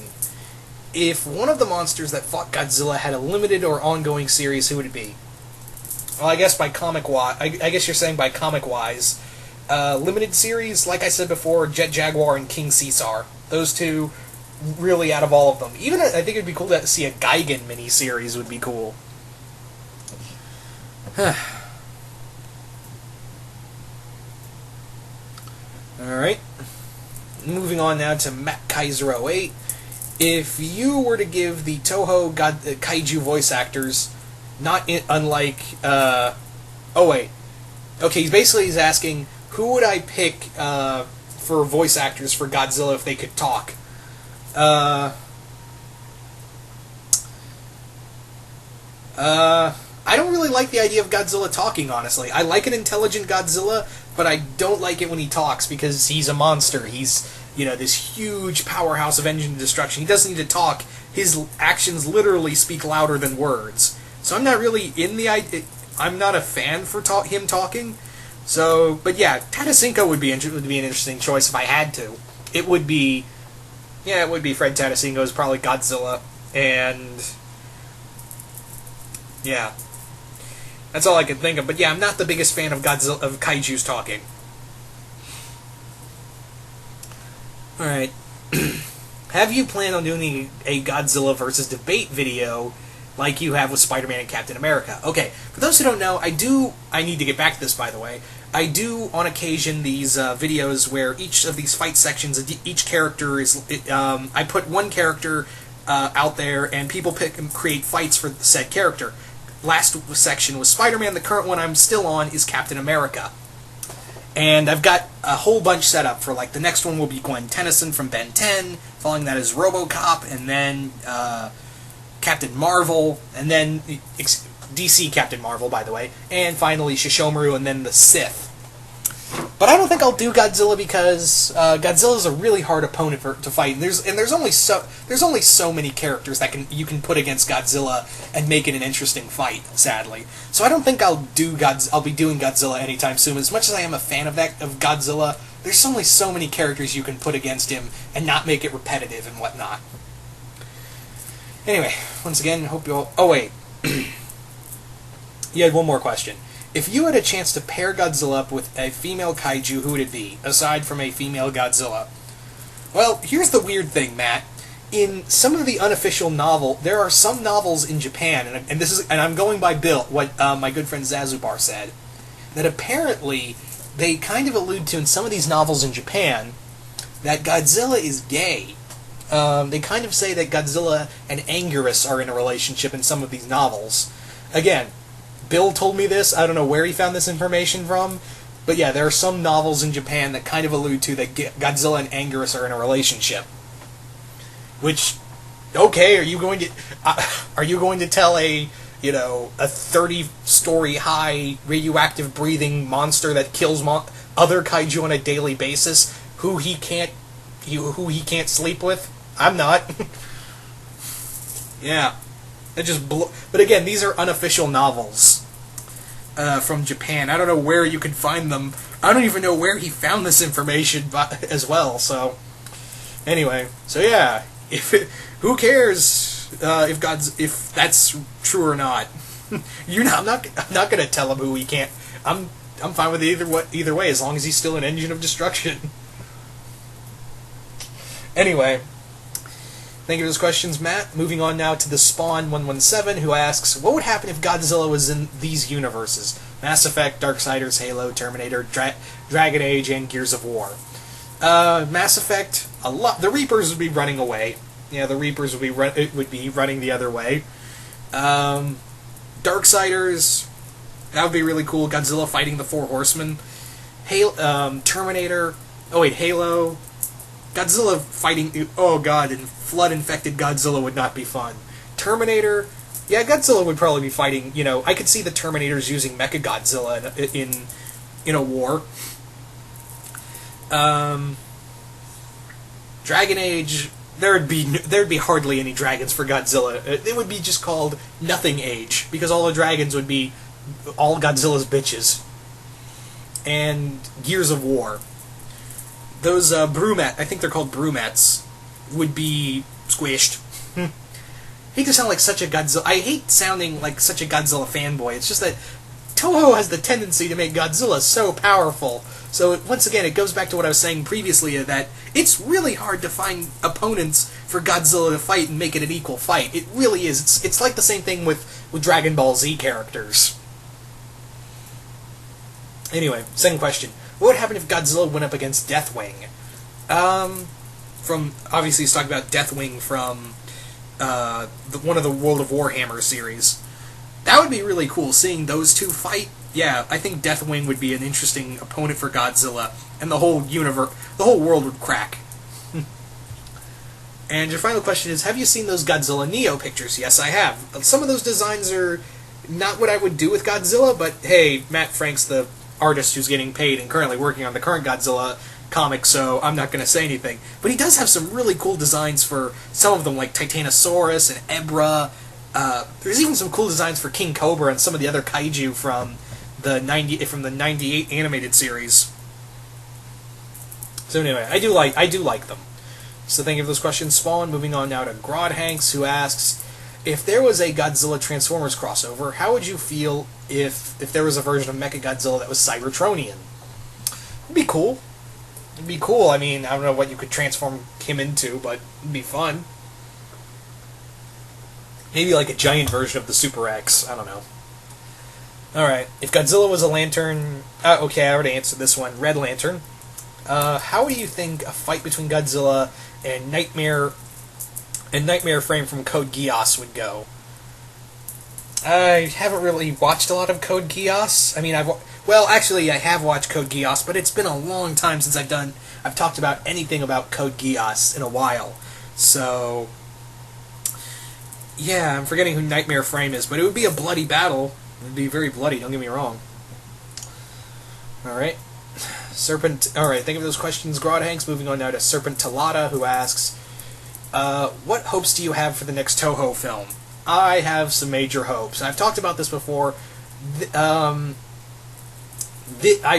If one of the monsters that fought Godzilla had a limited or ongoing series, who would it be? Well, I guess by comic-wise, I guess you're saying by comic-wise. Limited series, like I said before, Jet Jaguar and King Caesar. Those two, really out of all of them. Even, I think it'd be cool to see a Gigan mini-series would be cool. Alright. Moving on now to Matt Kaiser 08. If you were to give the Toho kaiju voice actors, unlike, oh wait, okay, he's asking, who would I pick, for voice actors for Godzilla if they could talk? I don't really like the idea of Godzilla talking, honestly. I like an intelligent Godzilla, but I don't like it when he talks, because he's a monster. He's, this huge powerhouse of engine destruction. He doesn't need to talk. His actions literally speak louder than words. So I'm not really in the idea. I'm not a fan for him talking. So, but yeah, Tadasinko would be an interesting choice if I had to. It would be Fred Tadasinko is probably Godzilla, and yeah, that's all I can think of. But yeah, I'm not the biggest fan of kaijus talking. Alright. Have you planned on doing a Godzilla versus debate video like you have with Spider-Man and Captain America? Okay, for those who don't know, I need to get back to this, by the way. I do, on occasion, these videos where each of these fight sections, each character is, I put one character out there, and people pick and create fights for said character. Last section was Spider-Man. The current one I'm still on is Captain America. And I've got a whole bunch set up for, the next one will be Gwen Tennyson from Ben 10, following that is RoboCop, and then Captain Marvel, and then DC Captain Marvel, by the way, and finally Shishomaru, and then the Sith. But I don't think I'll do Godzilla because Godzilla is a really hard opponent to fight, and there's only so many characters that you can put against Godzilla and make it an interesting fight. Sadly, so I don't think I'll be doing Godzilla anytime soon. As much as I am a fan of Godzilla, there's only so many characters you can put against him and not make it repetitive and whatnot. Anyway, once again, hope you all. Oh wait, you had one more question. If you had a chance to pair Godzilla up with a female kaiju, who would it be, aside from a female Godzilla? Well, here's the weird thing, Matt. In some of the unofficial there are some novels in Japan, and I'm going by what my good friend Zazubar said, that apparently they kind of allude to in some of these novels in Japan that Godzilla is gay. They kind of say that Godzilla and Anguirus are in a relationship in some of these novels. Again, Bill told me this. I don't know where he found this information from. But yeah, there are some novels in Japan that kind of allude to that Godzilla and Anguirus are in a relationship. Which, okay, are you going to tell a 30-story high radioactive breathing monster that kills other kaiju on a daily basis who he can't sleep with? I'm not. Yeah, it just But again, these are unofficial novels from Japan. I don't know where you can find them. I don't even know where he found this information as well. So anyway, yeah, who cares if that's true or not? I'm not gonna tell him who he can't. I'm fine with either way as long as he's still an engine of destruction. Anyway, thank you for those questions, Matt. Moving on now to the Spawn 117, who asks, what would happen if Godzilla was in these universes? Mass Effect, Darksiders, Halo, Terminator, Dragon Age, and Gears of War. Mass Effect, the Reapers would be running away. Yeah, the Reapers would be running the other way. Darksiders, that would be really cool. Godzilla fighting the Four Horsemen. Terminator. Oh wait, Halo. Godzilla fighting. Oh god, and flood-infected Godzilla would not be fun. Terminator. Yeah, Godzilla would probably be fighting. I could see the Terminators using Mechagodzilla in a war. Dragon Age. There'd be hardly any dragons for Godzilla. It would be just called Nothing Age, because all the dragons would be all Godzilla's bitches. And Gears of War. Those Brumat, I think they're called Brumats, would be squished. I hate to sound like such a Godzilla. I hate sounding like such a Godzilla fanboy. It's just that Toho has the tendency to make Godzilla so powerful. So once again, it goes back to what I was saying previously, that it's really hard to find opponents for Godzilla to fight and make it an equal fight. It really is. It's like the same thing with Dragon Ball Z characters. Anyway, second question. What would happen if Godzilla went up against Deathwing? Obviously he's talking about Deathwing from one of the World of Warhammer series. That would be really cool, seeing those two fight. Yeah, I think Deathwing would be an interesting opponent for Godzilla, and the whole world would crack. And your final question is, have you seen those Godzilla Neo pictures? Yes, I have. Some of those designs are not what I would do with Godzilla, but hey, Matt Frank's the artist who's getting paid and currently working on the current Godzilla comic, so I'm not going to say anything. But he does have some really cool designs for some of them, like Titanosaurus and Ebra. There's even some cool designs for King Cobra and some of the other kaiju from the 98 animated series. So anyway, I do like them. So thank you for those questions, Spawn. Moving on now to Grod Hanks, who asks, if there was a Godzilla Transformers crossover, how would you feel if there was a version of Mechagodzilla that was Cybertronian? It'd be cool. It'd be cool. I mean, I don't know what you could transform him into, but it'd be fun. Maybe like a giant version of the Super X. I don't know. Alright, if Godzilla was a lantern... okay, I already answered this one. Red Lantern. How do you think a fight between Godzilla and Nightmare Frame from Code Geass would go? I haven't really watched a lot of Code Geass. I mean, I have watched Code Geass, but it's been a long time since I've talked about anything about Code Geass in a while. So, yeah, I'm forgetting who Nightmare Frame is, but it would be a bloody battle. It would be very bloody, don't get me wrong. Alright. Alright, think of those questions, Grod Hanks. Moving on now to Serpent Talata, who asks, what hopes do you have for the next Toho film? I have some major hopes. I've talked about this before. I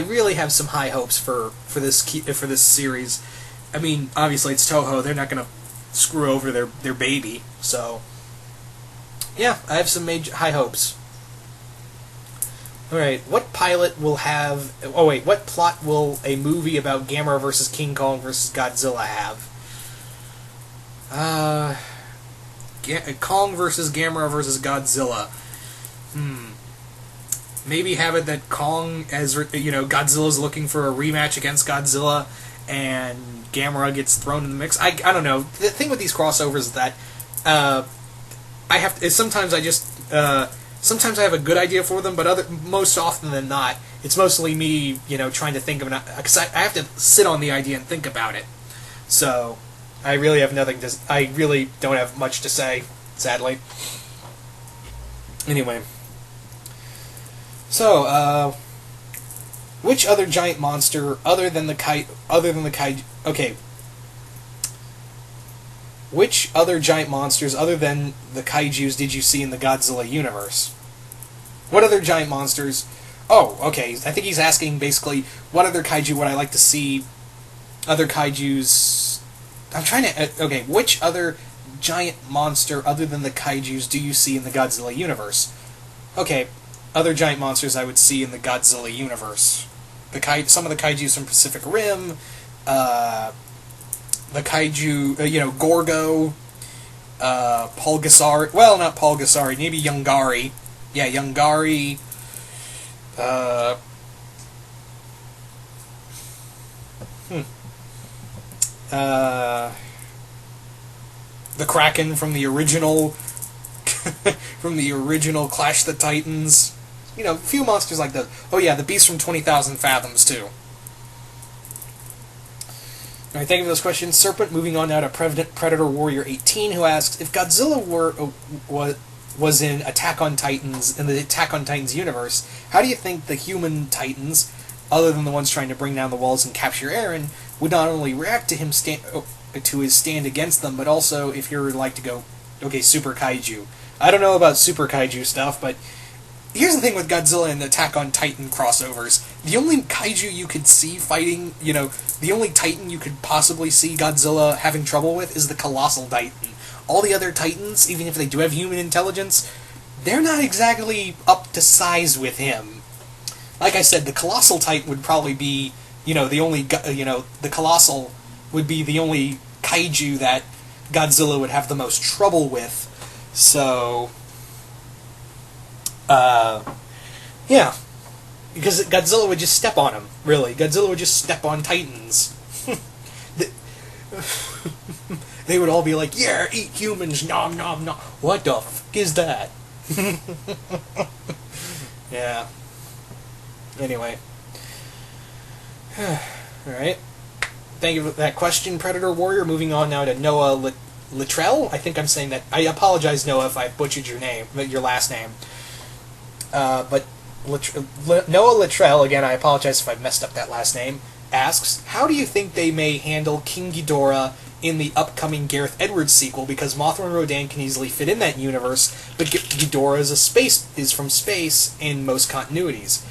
really have some high hopes for this series. I mean, obviously it's Toho. They're not going to screw over their baby. So, yeah, I have some major high hopes. Alright, what plot will a movie about Gamera vs. King Kong vs. Godzilla have? Kong vs. Gamera vs. Godzilla. maybe have it that Kong, as Godzilla's looking for a rematch against Godzilla, and Gamera gets thrown in the mix. I don't know. The thing with these crossovers is that I have to, sometimes I just sometimes I have a good idea for them, but most often than not, it's mostly me, trying to think of it, because I have to sit on the idea and think about it. So I really have nothing to. I really don't have much to say, sadly. Anyway, so which other giant monster other than the kaiju? Okay. Which other giant monsters other than the kaijus did you see in the Godzilla universe? What other giant monsters? Oh, okay. I think he's asking basically what other kaiju would I like to see? Other kaijus. I'm trying to. Okay, which other giant monster other than the kaijus do you see in the Godzilla universe? Okay, other giant monsters I would see in the Godzilla universe. Some of the kaijus from Pacific Rim. The kaiju, Gorgo, Pulgasari. Well, not Pulgasari, maybe Yungari. Yeah, Yungari. The Kraken from the original, from the original Clash the Titans. A few monsters like those. Oh yeah, the Beast from 20,000 Fathoms too. Alright, thank you for those questions. Serpent, moving on now to Predator Warrior 18, who asks, if Godzilla was in Attack on Titans, in the Attack on Titans universe, how do you think the human Titans, other than the ones trying to bring down the walls and capture Eren, would not only react to his stand against them, but also, if you're like to go, okay, Super Kaiju. I don't know about Super Kaiju stuff, but here's the thing with Godzilla and Attack on Titan crossovers. The only kaiju you could see fighting, the only Titan you could possibly see Godzilla having trouble with is the Colossal Titan. All the other Titans, even if they do have human intelligence, they're not exactly up to size with him. Like I said, the Colossal Titan would probably be, the only, the Colossal would be the only kaiju that Godzilla would have the most trouble with. So, yeah. Because Godzilla would just step on him, really. Godzilla would just step on Titans. They would all be like, yeah, eat humans, nom nom nom. What the fuck is that? Yeah. Anyway. Alright. Thank you for that question, Predator Warrior. Moving on now to Noah Littrell. I think I'm saying that. I apologize, Noah, if I butchered your last name. But Noah Littrell, again, I apologize if I messed up that last name, asks, how do you think they may handle King Ghidorah in the upcoming Gareth Edwards sequel? Because Mothra and Rodan can easily fit in that universe, but Ghidorah is from space in most continuities.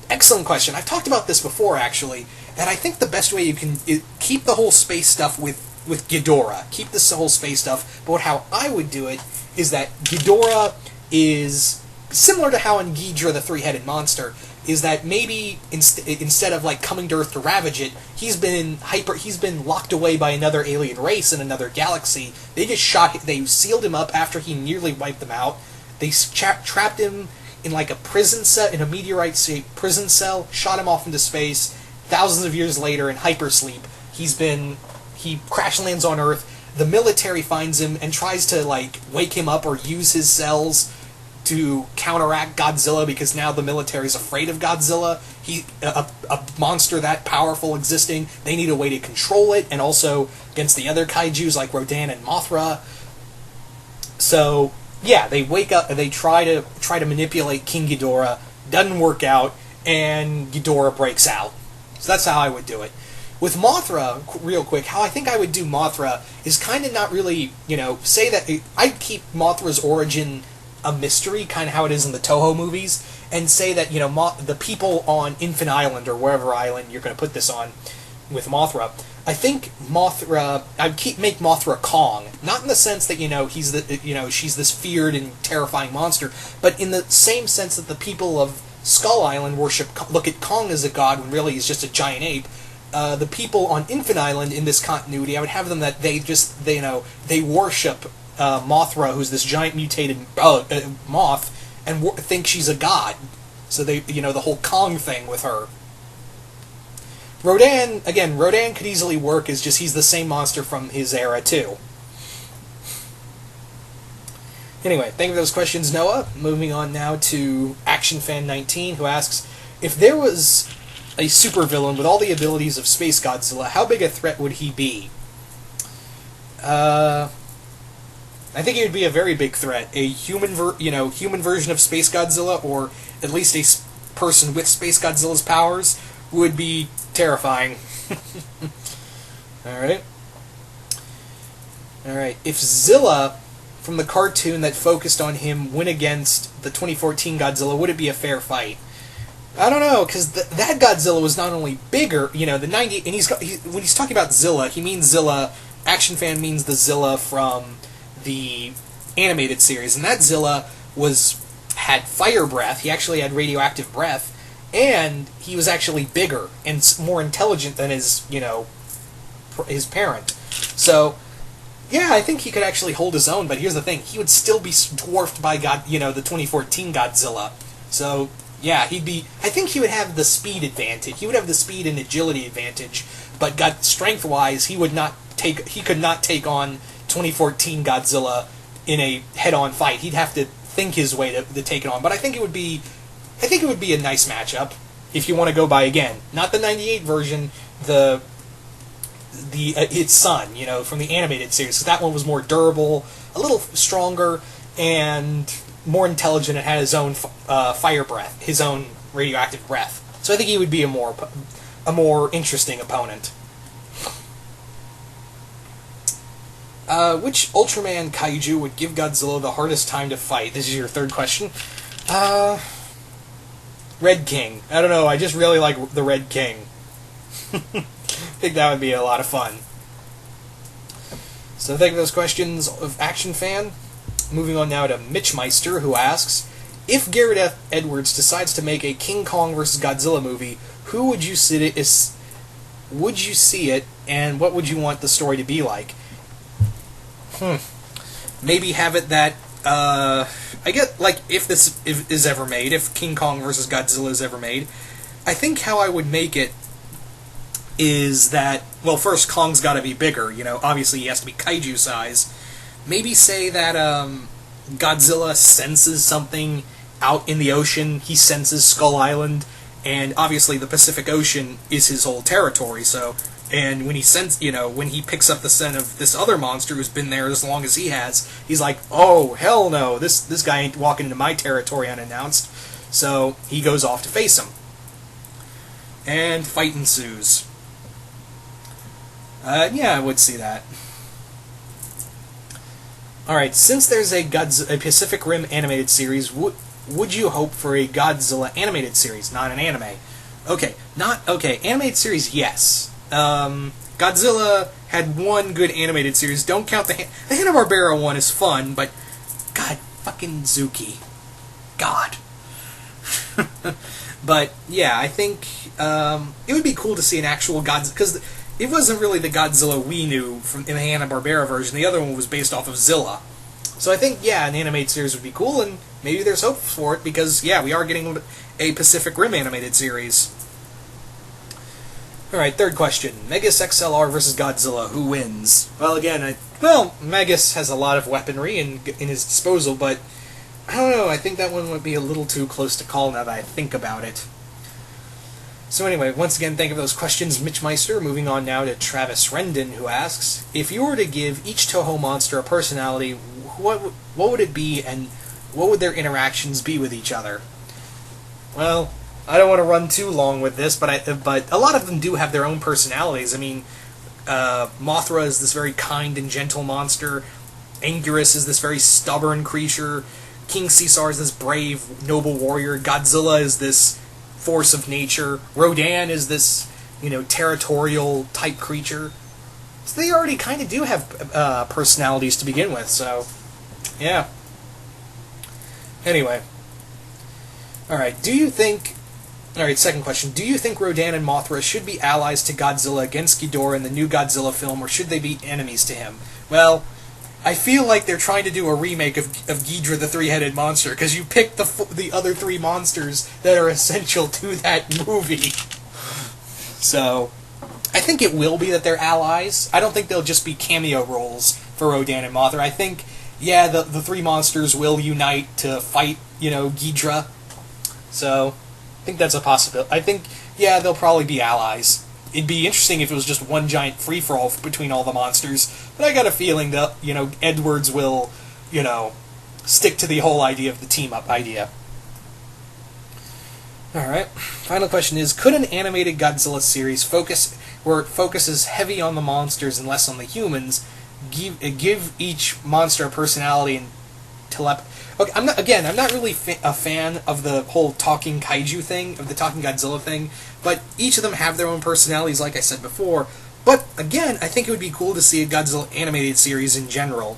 Excellent question. I've talked about this before, actually, and I think the best way you can keep the whole space stuff with Ghidorah. Keep this whole space stuff, but how I would do it is that Ghidorah is similar to how in Ghidra, the three-headed monster, is that maybe instead of like coming to Earth to ravage it, he's been locked away by another alien race in another galaxy. They sealed him up after he nearly wiped them out. They trapped him in like a prison cell, in a meteorite-shaped prison cell, shot him off into space. Thousands of years later, in hypersleep, he crash lands on Earth. The military finds him and tries to like wake him up or use his cells to counteract Godzilla, because now the military's afraid of Godzilla. A monster that powerful existing, they need a way to control it, and also against the other kaijus like Rodan and Mothra. So yeah, they wake up, they try to manipulate King Ghidorah, doesn't work out, and Ghidorah breaks out. So that's how I would do it. With Mothra, real quick, how I think I would do Mothra is kind of not really, say that I'd keep Mothra's origin a mystery, kind of how it is in the Toho movies, and say that, the people on Infant Island, or wherever island you're going to put this on with Mothra, I think Mothra, I'd make Mothra Kong, not in the sense that, she's this feared and terrifying monster, but in the same sense that the people of Skull Island look at Kong as a god when really he's just a giant ape. The people on Infant Island in this continuity, I would have them that they worship Mothra, who's this giant mutated moth, and think she's a god. So they, the whole Kong thing with her. Rodan could easily work as just he's the same monster from his era too. Anyway, thank you for those questions, Noah. Moving on now to ActionFan19, who asks, if there was a supervillain with all the abilities of Space Godzilla, how big a threat would he be? I think he would be a very big threat. A human version of Space Godzilla, or at least a person with Space Godzilla's powers, would be terrifying. Alright. If Zilla from the cartoon that focused on him went against the 2014 Godzilla, would it be a fair fight? I don't know, because that Godzilla was not only bigger, the 90, and when he's talking about Zilla, he means Zilla, Action Fan means the Zilla from the animated series, and that Zilla had fire breath, he actually had radioactive breath, and he was actually bigger and more intelligent than his parent. So, yeah, I think he could actually hold his own, but here's the thing, he would still be dwarfed by the 2014 Godzilla. So, yeah, I think he would have the speed advantage. He would have the speed and agility advantage, but strength-wise, he could not take on 2014 Godzilla in a head-on fight. He'd have to think his way to take it on. But I think it would be a nice matchup if you want to go by, again, not the 98 version, its son, from the animated series. So that one was more durable, a little stronger, and more intelligent. It had his own fire breath, his own radioactive breath. So I think he would be a more interesting opponent. Which Ultraman kaiju would give Godzilla the hardest time to fight? This is your third question. Red King. I don't know, I just really like the Red King. I think that would be a lot of fun. So thank you for those questions of Action Fan. Moving on now to Mitch Meister, who asks, if Garrett Edwards decides to make a King Kong vs. Godzilla movie, who would you see it, and what would you want the story to be like? Maybe have it that, I get, if this is ever made, if King Kong vs. Godzilla is ever made, I think how I would make it is that, well, first, Kong's gotta be bigger, obviously he has to be kaiju size. Maybe say that, Godzilla senses something out in the ocean, he senses Skull Island, and obviously the Pacific Ocean is his whole territory, so, and when he when he picks up the scent of this other monster who's been there as long as he has, he's like, oh, hell no, this guy ain't walking into my territory unannounced, so he goes off to face him. And fight ensues. Yeah, I would see that. Alright, since there's a Pacific Rim animated series, would you hope for a Godzilla animated series, not an anime? Okay, animated series, yes. Godzilla had one good animated series. Don't count the Hanna-Barbera one is fun, but God, fucking Zuki. God. But, yeah, I think it would be cool to see an actual Godzilla, because it wasn't really the Godzilla we knew in the Hanna-Barbera version. The other one was based off of Zilla. So I think, yeah, an animated series would be cool, and maybe there's hope for it, because, yeah, we are getting a Pacific Rim animated series. Alright, third question. Megas XLR versus Godzilla. Who wins? Well, again, Megas has a lot of weaponry in his disposal, but I don't know, I think that one would be a little too close to call now that I think about it. So anyway, once again, thank you for those questions, Mitch Meister. Moving on now to Travis Rendon, who asks, if you were to give each Toho monster a personality, what would it be, and what would their interactions be with each other? Well, I don't want to run too long with this, but a lot of them do have their own personalities. I mean, Mothra is this very kind and gentle monster. Anguirus is this very stubborn creature. King Caesar is this brave, noble warrior. Godzilla is this force of nature. Rodan is this, territorial type creature. So they already kind of do have personalities to begin with, so, yeah. Anyway. Alright, second question. Do you think Rodan and Mothra should be allies to Godzilla against Ghidorah in the new Godzilla film, or should they be enemies to him? Well, I feel like they're trying to do a remake of Ghidra the Three-Headed Monster, because you picked the other three monsters that are essential to that movie. So, I think it will be that they're allies. I don't think they'll just be cameo roles for Rodan and Mothra. I think, yeah, the three monsters will unite to fight, Ghidra. So, I think that's a possibility. I think, yeah, they'll probably be allies. It'd be interesting if it was just one giant free-for-all between all the monsters, but I got a feeling that, Edwards will, stick to the whole idea of the team-up idea. Alright, final question is, could an animated Godzilla series where it focuses heavy on the monsters and less on the humans, give each monster a personality and telepathy? Okay, I'm not really a fan of the whole talking kaiju thing, of the talking Godzilla thing, but each of them have their own personalities, like I said before. But, again, I think it would be cool to see a Godzilla animated series in general.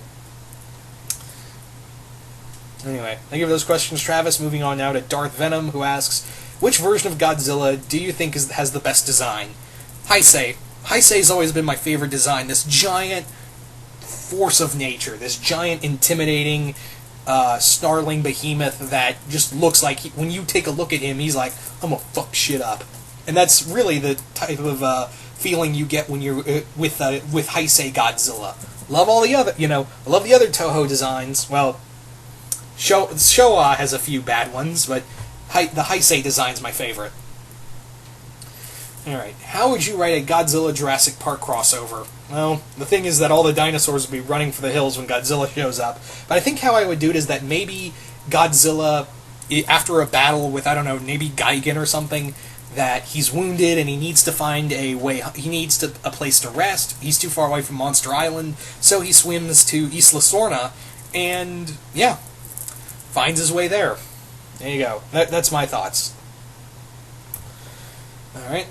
Anyway, thank you for those questions, Travis. Moving on now to Darth Venom, who asks, which version of Godzilla do you think has the best design? Heisei. Heisei's always been my favorite design. This giant force of nature, this giant intimidating snarling behemoth that just looks like, when you take a look at him, he's like, I'm gonna fuck shit up. And that's really the type of feeling you get when you're with Heisei Godzilla. Love all the other, I love the other Toho designs. Well, Showa has a few bad ones, but the Heisei design's my favorite. Alright, how would you write a Godzilla Jurassic Park crossover? Well, the thing is that all the dinosaurs will be running for the hills when Godzilla shows up. But I think how I would do it is that maybe Godzilla, after a battle with, I don't know, maybe Gigan or something, that he's wounded and he needs to find a place to rest. He's too far away from Monster Island, so he swims to Isla Sorna, and, yeah, finds his way there. There you go. That's my thoughts. Alright.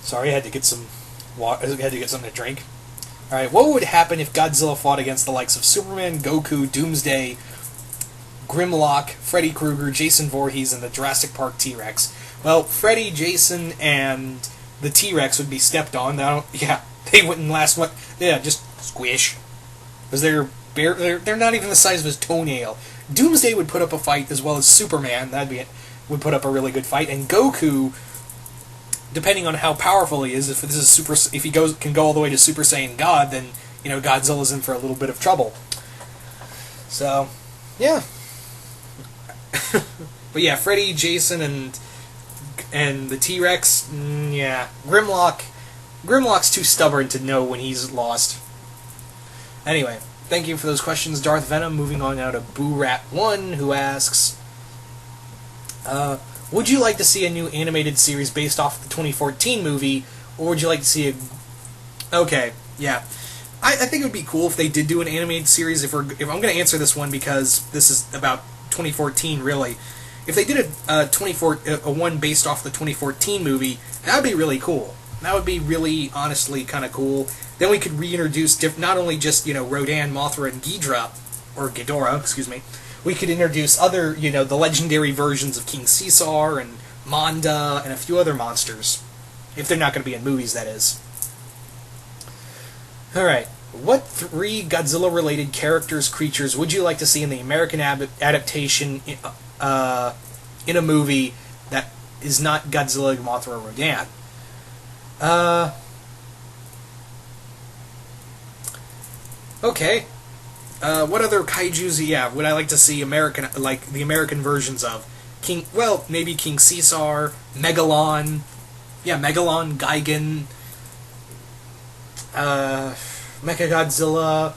Sorry, I had to get some water. I had to get something to drink. Alright, what would happen if Godzilla fought against the likes of Superman, Goku, Doomsday, Grimlock, Freddy Krueger, Jason Voorhees, and the Jurassic Park T-Rex? Well, Freddy, Jason, and the T-Rex would be stepped on. They wouldn't last much. Yeah, just squish. Because they're not even the size of his toenail. Doomsday would put up a fight, as well as Superman. Would put up a really good fight, and Goku, depending on how powerful he is, if he can go all the way to Super Saiyan God, then Godzilla's in for a little bit of trouble. So, yeah. But yeah, Freddy, Jason, and the T-Rex, yeah. Grimlock's too stubborn to know when he's lost. Anyway, thank you for those questions, Darth Venom. Moving on now to BooRat1, who asks, would you like to see a new animated series based off the 2014 movie, or would you like to see a... Okay, yeah. I think it would be cool if they did do an animated series. If I'm going to answer this one, because this is about 2014, really. If they did a one based off the 2014 movie, that would be really cool. That would be really, honestly, kind of cool. Then we could reintroduce not only just, Rodan, Mothra, and Ghidorah, excuse me. We could introduce other, the legendary versions of King Caesar and Manda and a few other monsters. If they're not going to be in movies, that is. Alright. What 3 Godzilla-related creatures would you like to see in the American adaptation in a movie that is not Godzilla, Mothra, or Rodan? Okay. What other kaijus, would I like to see the American versions of? Maybe King Caesar, Megalon, Megalon, Gigan, Mechagodzilla.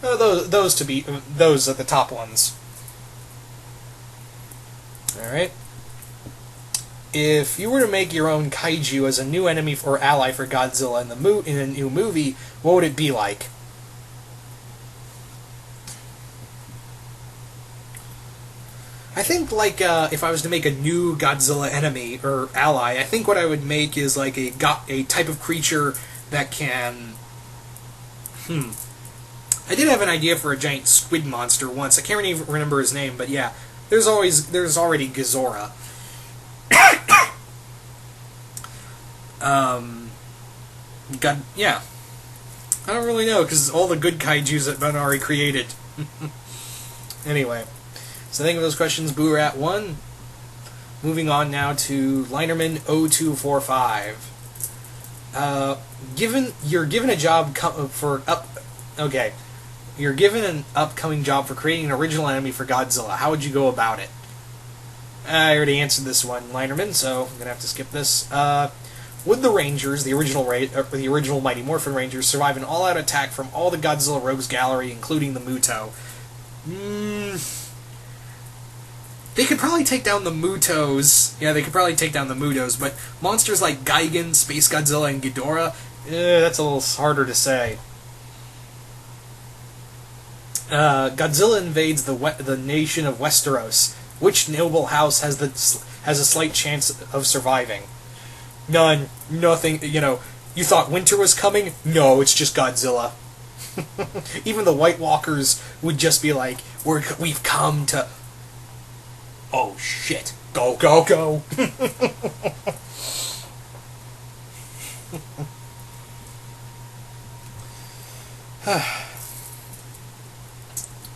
Those are the top ones. Alright. If you were to make your own kaiju as a new enemy or ally for Godzilla in a new movie, what would it be like? I think, if I was to make a new Godzilla enemy or ally, I think what I would make is, a type of creature that can... I did have an idea for a giant squid monster once. I can't even remember his name, but yeah. There's already Gazora. Yeah. I don't really know, because all the good kaijus that Ben already created. Anyway. So think of those questions, Boorat 1. Moving on now to Linerman 0245. You're given a job You're given an upcoming job for creating an original enemy for Godzilla. How would you go about it? I already answered this one, Linerman, so I'm gonna have to skip this. Would the Rangers, the original Mighty Morphin Rangers, survive an all-out attack from all the Godzilla Rogues gallery, including the Muto? They could probably take down the Mutos. Yeah, they could probably take down the Mutos, but monsters like Gigan, Space Godzilla, and Ghidorah, that's a little harder to say. Godzilla invades the nation of Westeros. Which noble house has a slight chance of surviving? None. Nothing. You thought winter was coming? No, it's just Godzilla. Even the White Walkers would just be like, we've come to... Oh, shit. Go, go, go.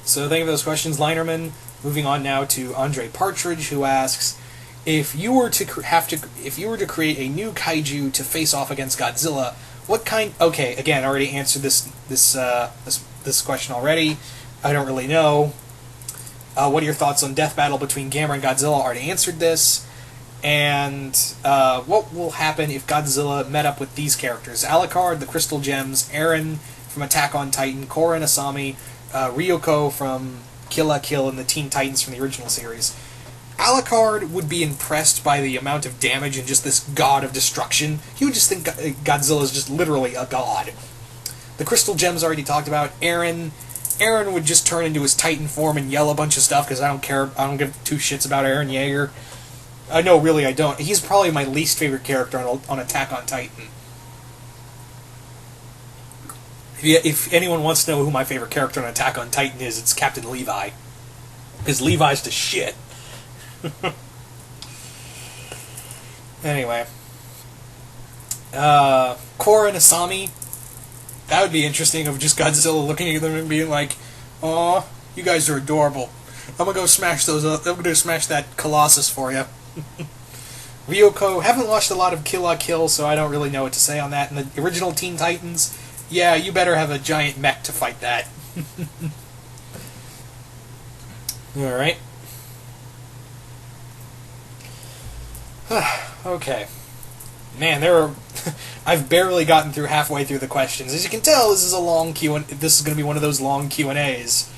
So thank you for those questions, Linerman. Moving on now to Andre Partridge, who asks, if you were to create a new kaiju to face off against Godzilla, what kind? Okay, again, I already answered this question already. I don't really know. What are your thoughts on Death Battle between Gamera and Godzilla? I already answered this. And what will happen if Godzilla met up with these characters? Alucard, the Crystal Gems, Eren from Attack on Titan, Korra and Asami, Ryoko from Kill la Kill, and the Teen Titans from the original series. Alucard would be impressed by the amount of damage and just this god of destruction. He would just think Godzilla is just literally a god. The Crystal Gems already talked about. Eren would just turn into his Titan form and yell a bunch of stuff because I don't care. I don't give two shits about Eren Yeager. No, really, I don't. He's probably my least favorite character on Attack on Titan. If anyone wants to know who my favorite character on Attack on Titan is, it's Captain Levi. Because Levi's the shit. Anyway. Korra and Asami. That would be interesting, of just Godzilla looking at them and being like, "Aw, you guys are adorable. I'm gonna go smash that Colossus for you." Ryoko, haven't watched a lot of Kill la Kill, so I don't really know what to say on that. And the original Teen Titans, yeah, you better have a giant mech to fight that. Alright. Okay. Man, I've barely gotten through halfway through the questions. As you can tell, this is a long this is going to be one of those long Q&As.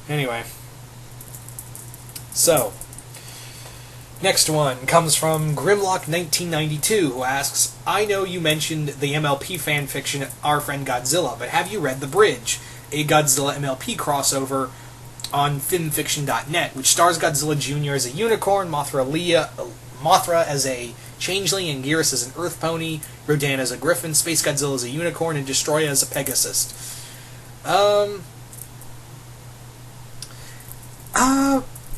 Anyway. So, next one comes from Grimlock1992, who asks, I know you mentioned the MLP fanfiction Our Friend Godzilla, but have you read The Bridge, a Godzilla MLP crossover on fanfiction.net, which stars Godzilla Jr. as a unicorn, Mothra as a changeling, and Geras as an earth pony, Rodan as a griffin, Space Godzilla as a unicorn, and Destroya as a pegasus.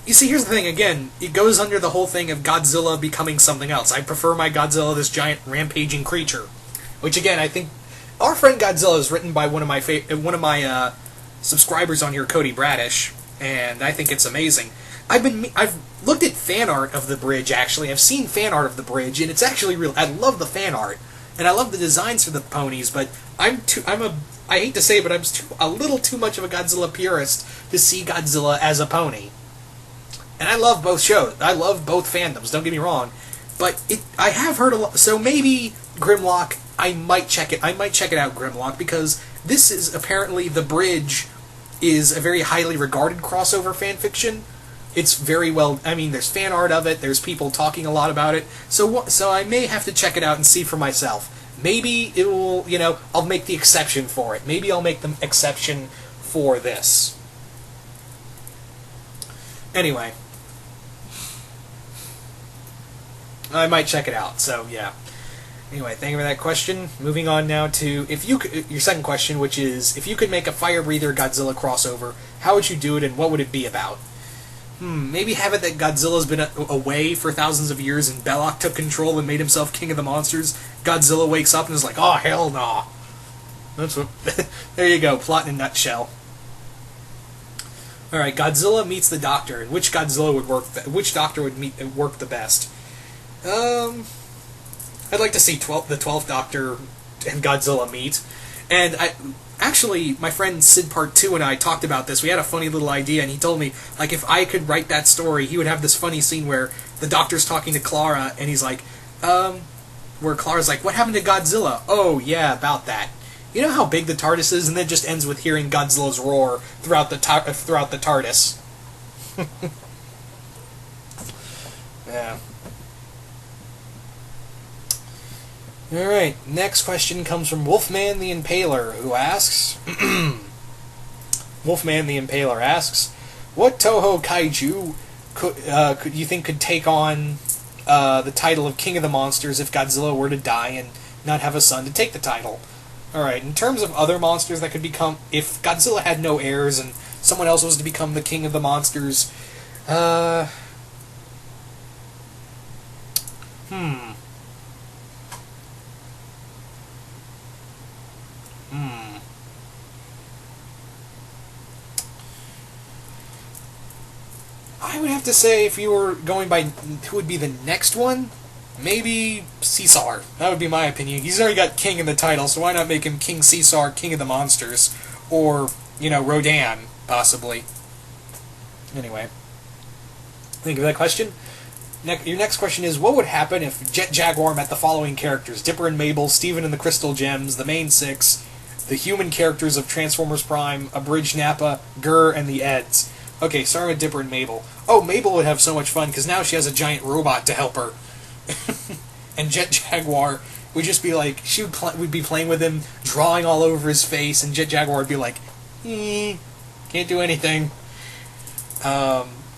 You see, here's the thing, again, it goes under the whole thing of Godzilla becoming something else. I prefer my Godzilla, this giant rampaging creature. Which, again, I think Our Friend Godzilla is written by one of my subscribers on here, Cody Bradish, and I think it's amazing. I've looked at fan art of The Bridge, actually. I've seen fan art of The Bridge, and it's actually real. I love the fan art, and I love the designs for the ponies, but I hate to say it, but I'm a little too much of a Godzilla purist to see Godzilla as a pony. And I love both shows. I love both fandoms, don't get me wrong. But I have heard a lot, so maybe Grimlock, I might check it out, Grimlock, because this is apparently, The Bridge is a very highly regarded crossover fanfiction. It's very well, there's fan art of it, there's people talking a lot about it, so I may have to check it out and see for myself. Maybe it will, I'll make the exception for it. Maybe I'll make the exception for this. Anyway. I might check it out, so yeah. Anyway, thank you for that question. Moving on now to, your second question, which is, if you could make a fire breather Godzilla crossover, how would you do it and what would it be about? Maybe have it that Godzilla's been away for thousands of years and Belloc took control and made himself king of the monsters. Godzilla wakes up and is like, oh, hell no. That's what. There you go, plot in a nutshell. Alright, Godzilla meets the Doctor, and which Godzilla would work? Which Doctor would work the best? I'd like to see the 12th Doctor and Godzilla meet. And actually, my friend Sid Part 2 and I talked about this. We had a funny little idea, and he told me, like, if I could write that story, he would have this funny scene where the Doctor's talking to Clara, and he's like, where Clara's like, what happened to Godzilla? Oh, yeah, about that. You know how big the TARDIS is? And then it just ends with hearing Godzilla's roar throughout the TARDIS. Yeah. Alright, next question comes from Wolfman the Impaler, who asks... Wolfman the Impaler asks, what Toho Kaiju could you think could take on the title of King of the Monsters if Godzilla were to die and not have a son to take the title? Alright, in terms of other monsters that could become... If Godzilla had no heirs and someone else was to become the King of the Monsters... I would have to say, if you were going by who would be the next one, maybe Caesar. That would be my opinion. He's already got King in the title, so why not make him King Caesar, King of the Monsters? Or, Rodan, possibly. Anyway. Think of that question. Your next question is, what would happen if Jet Jaguar met the following characters? Dipper and Mabel, Steven and the Crystal Gems, the main six, the human characters of Transformers Prime, Abridged Nappa, Gurr, and the Eds. Okay, starting with Dipper and Mabel. Oh, Mabel would have so much fun, because now she has a giant robot to help her. And Jet Jaguar would just be like, we'd be playing with him, drawing all over his face, and Jet Jaguar would be like, can't do anything.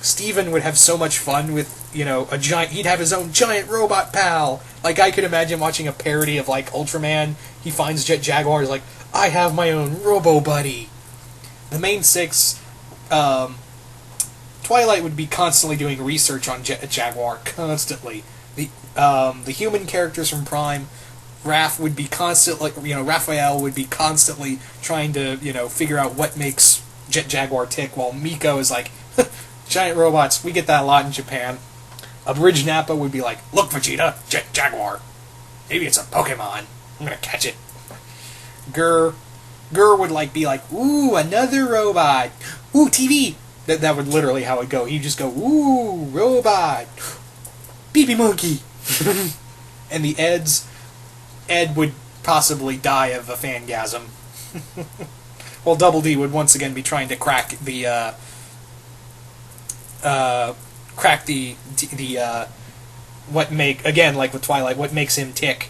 Steven would have so much fun with, he'd have his own giant robot pal. Like, I could imagine watching a parody of, like, Ultraman. He finds Jet Jaguar, he's like, I have my own robo-buddy. The main six, Twilight would be constantly doing research on Jet Jaguar, constantly. The human characters from Prime, Raph would be constantly, Raphael would be constantly trying to, figure out what makes Jet Jaguar tick, while Miko is like, giant robots, we get that a lot in Japan. Abridged Nappa would be like, look, Vegeta, Jet Jaguar. Maybe it's a Pokemon. I'm gonna catch it. Gurr would be like, ooh, another robot. Ooh, TV. That would literally how it go. He'd just go, ooh, robot. Beepy monkey. And the Ed would possibly die of a fangasm. Well, Double D would once again be trying to crack the again, like with Twilight, what makes him tick.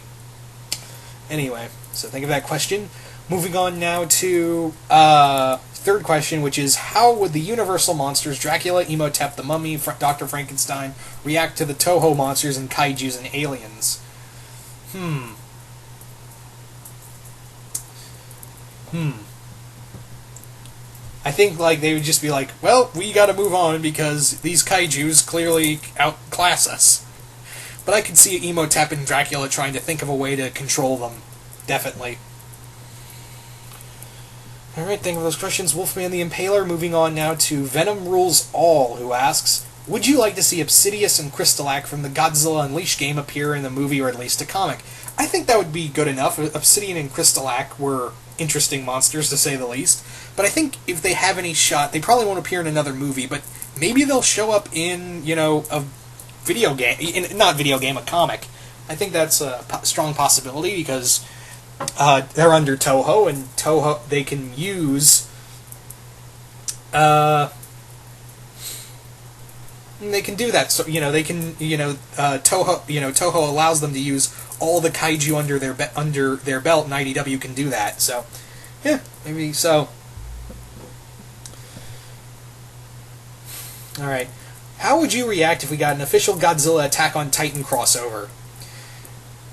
Anyway, so think of that question. Moving on now to third question, which is, how would the Universal monsters, Dracula, Imhotep, the Mummy, Dr. Frankenstein, react to the Toho monsters and kaijus and aliens? I think, they would just be like, well, we gotta move on because these kaijus clearly outclass us. But I could see Imhotep and Dracula trying to think of a way to control them. Definitely. Alright, thank you for those questions, Wolfman the Impaler. Moving on now to Venom Rules All, who asks, would you like to see Obsidius and Crystalak from the Godzilla Unleashed game appear in the movie or at least a comic? I think that would be good enough. Obsidian and Crystalak were interesting monsters, to say the least. But I think if they have any shot, they probably won't appear in another movie, but maybe they'll show up in, a video game, a comic. I think that's a strong possibility, because they're under Toho, and Toho, they can use, they can do that. So, they can, Toho allows them to use all the kaiju under their belt, and IDW can do that. So, yeah, maybe so. Alright. How would you react if we got an official Godzilla Attack on Titan crossover?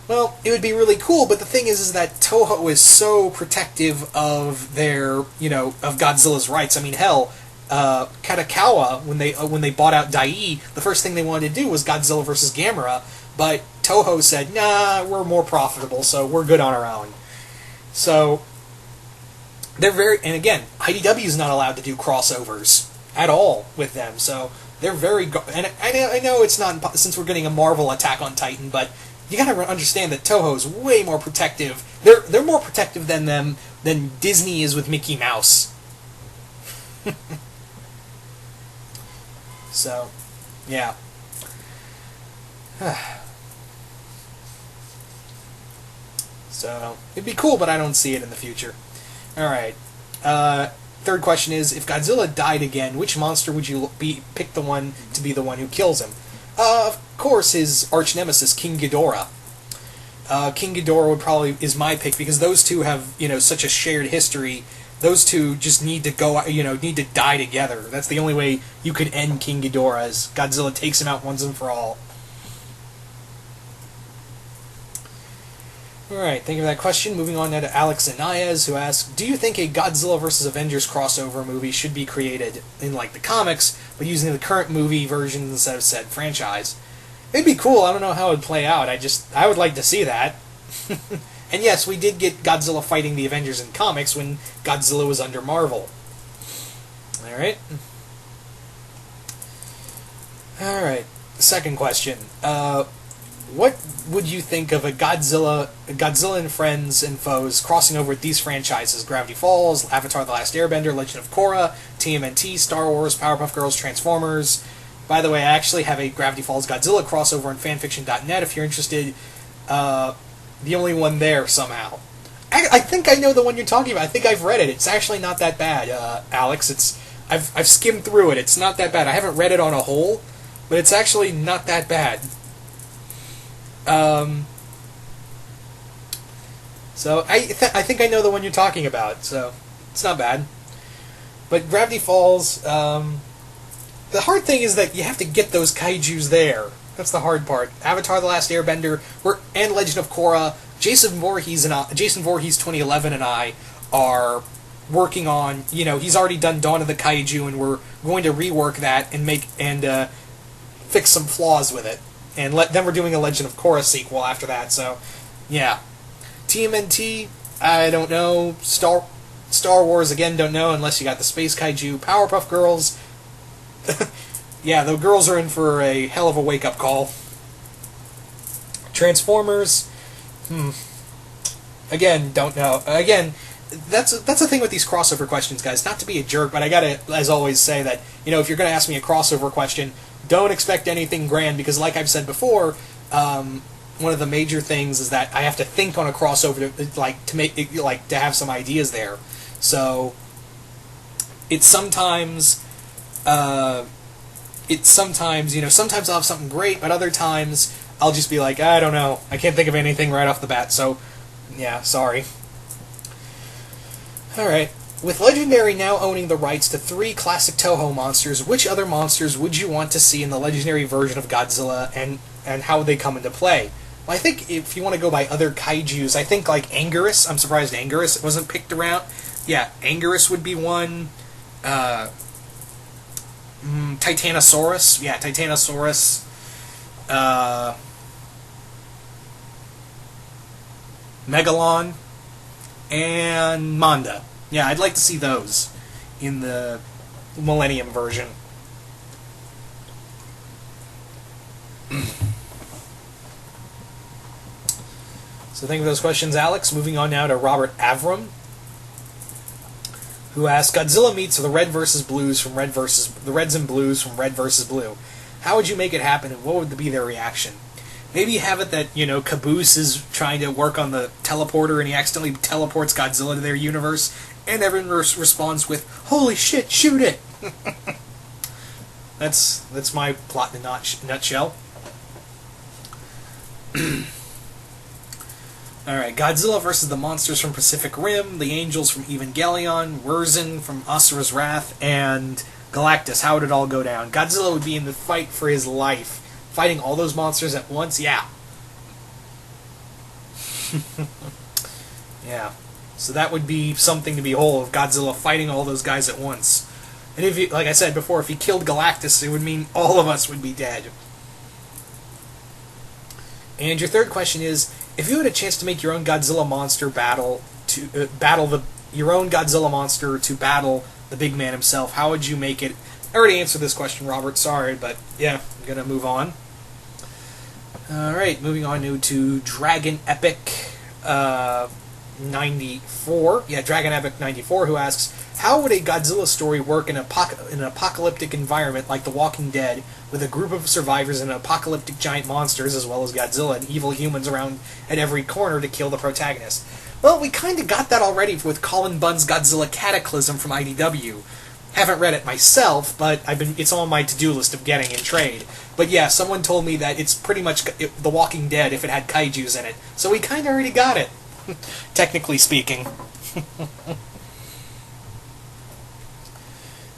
Well, it would be really cool, but the thing is that Toho is so protective of their, of Godzilla's rights. I mean, hell, Katakawa, when they bought out Dai, the first thing they wanted to do was Godzilla versus Gamera, but Toho said, nah, we're more profitable, so we're good on our own. So they're and again, IDW is not allowed to do crossovers at all with them, so they're very, and I know it's not, since we're getting a Marvel Attack on Titan, but you gotta understand that Toho's way more protective. They're more protective than them than Disney is with Mickey Mouse. So, yeah. So, it'd be cool, but I don't see it in the future. Alright. Third question is, if Godzilla died again, which monster would you pick the one to be the one who kills him? Of course, his arch nemesis, King Ghidorah. King Ghidorah is my pick, because those two have, such a shared history. Those two just need to need to die together. That's the only way you could end King Ghidorah, as Godzilla takes him out once and for all. Alright, thank you for that question. Moving on now to Alex Anayas, who asks, do you think a Godzilla vs. Avengers crossover movie should be created in, the comics, but using the current movie versions instead of said franchise? It'd be cool. I don't know how it would play out. I would like to see that. And yes, we did get Godzilla fighting the Avengers in comics when Godzilla was under Marvel. Alright. Alright, second question. What would you think of a Godzilla and Friends and Foes crossing over with these franchises? Gravity Falls, Avatar The Last Airbender, Legend of Korra, TMNT, Star Wars, Powerpuff Girls, Transformers. By the way, I actually have a Gravity Falls Godzilla crossover on fanfiction.net if you're interested. The only one there, somehow. I think I know the one you're talking about. I think I've read it. It's actually not that bad, Alex. I've skimmed through it. It's not that bad. I haven't read it on a whole, but it's actually not that bad. So I think I know the one you're talking about, so it's not bad. But Gravity Falls, the hard thing is that you have to get those kaijus there. That's the hard part. Avatar: The Last Airbender and Legend of Korra, Jason Voorhees 2011 and I are working on, he's already done Dawn of the Kaiju, and we're going to rework that and fix some flaws with it. And then we're doing a Legend of Korra sequel after that, so, yeah. TMNT, I don't know. Star Wars, again, don't know, unless you got the Space Kaiju. Powerpuff Girls, yeah, the girls are in for a hell of a wake-up call. Transformers, again, don't know. Again, that's the thing with these crossover questions, guys. Not to be a jerk, but I gotta, as always, say that, if you're gonna ask me a crossover question, don't expect anything grand, because like I've said before, one of the major things is that I have to think on a crossover to make it, to have some ideas there. So it's sometimes sometimes I'll have something great, but other times I'll just be like, I don't know, I can't think of anything right off the bat. So yeah, sorry. All right. With Legendary now owning the rights to 3 classic Toho monsters, which other monsters would you want to see in the Legendary version of Godzilla, and how would they come into play? Well, I think if you want to go by other kaijus, I think Anguirus. I'm surprised Anguirus wasn't picked around. Yeah, Anguirus would be one. Titanosaurus. Yeah, Titanosaurus. Megalon. And Manda. Yeah, I'd like to see those in the Millennium version. So thank you for those questions, Alex. Moving on now to Robert Avram, who asks, Godzilla meets the Reds and Blues from Red versus Blue. How would you make it happen, and what would be their reaction? Maybe have it that, Caboose is trying to work on the teleporter and he accidentally teleports Godzilla to their universe, and everyone responds with, holy shit, shoot it! That's my plot in a nutshell. Alright, Godzilla versus the monsters from Pacific Rim, the angels from Evangelion, Wurzin from Asura's Wrath, and Galactus. How would it all go down? Godzilla would be in the fight for his life. Fighting all those monsters at once? Yeah. Yeah. So that would be something to behold, Godzilla fighting all those guys at once. And if you, like I said before, if he killed Galactus, it would mean all of us would be dead. And your third question is, if you had a chance to make your own Godzilla monster your own Godzilla monster to battle the big man himself, how would you make it? I already answered this question, Robert. Sorry, but yeah, I'm gonna move on. All right, moving on to Dragon Epic 94. Yeah, Dragon Epic 94, who asks, how would a Godzilla story work in an apocalyptic environment like The Walking Dead, with a group of survivors and apocalyptic giant monsters, as well as Godzilla and evil humans around at every corner to kill the protagonist? Well, we kind of got that already with Colin Bunn's Godzilla Cataclysm from IDW. Haven't read it myself, but it's on my to-do list of getting in trade. But yeah, someone told me that it's pretty much The Walking Dead if it had kaijus in it. So we kind of already got it, technically speaking.